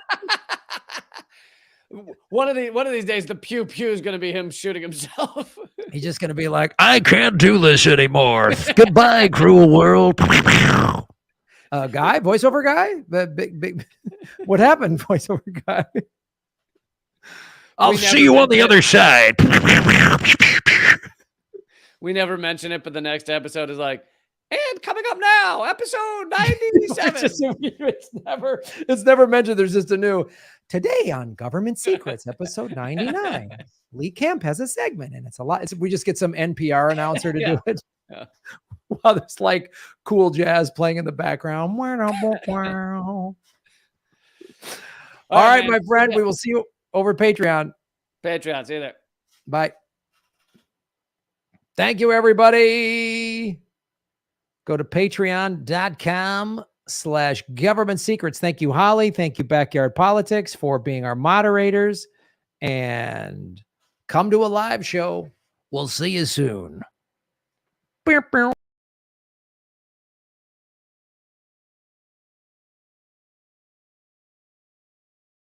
One of these days, the pew pew is going to be him shooting himself. He's just going to be like, I can't do this anymore. Goodbye, cruel world. Guy, voiceover guy, the big. What happened, voiceover guy? I'll see you on the other side. We never mention it, but the next episode is like, and coming up now, episode 97. It's never mentioned. There's just a new. Today on Government Secrets, episode 99, Lee Camp has a segment, and it's a lot. We just get some NPR announcer to do it. Yeah. While there's like cool jazz playing in the background. All right, my friend. We will see you. over Patreon. Patreon. See you there. Bye. Thank you, everybody. Go to patreon.com/government secrets. Thank you, Holly. Thank you, Backyard Politics, for being our moderators. And come to a live show. We'll see you soon. Beow, beow.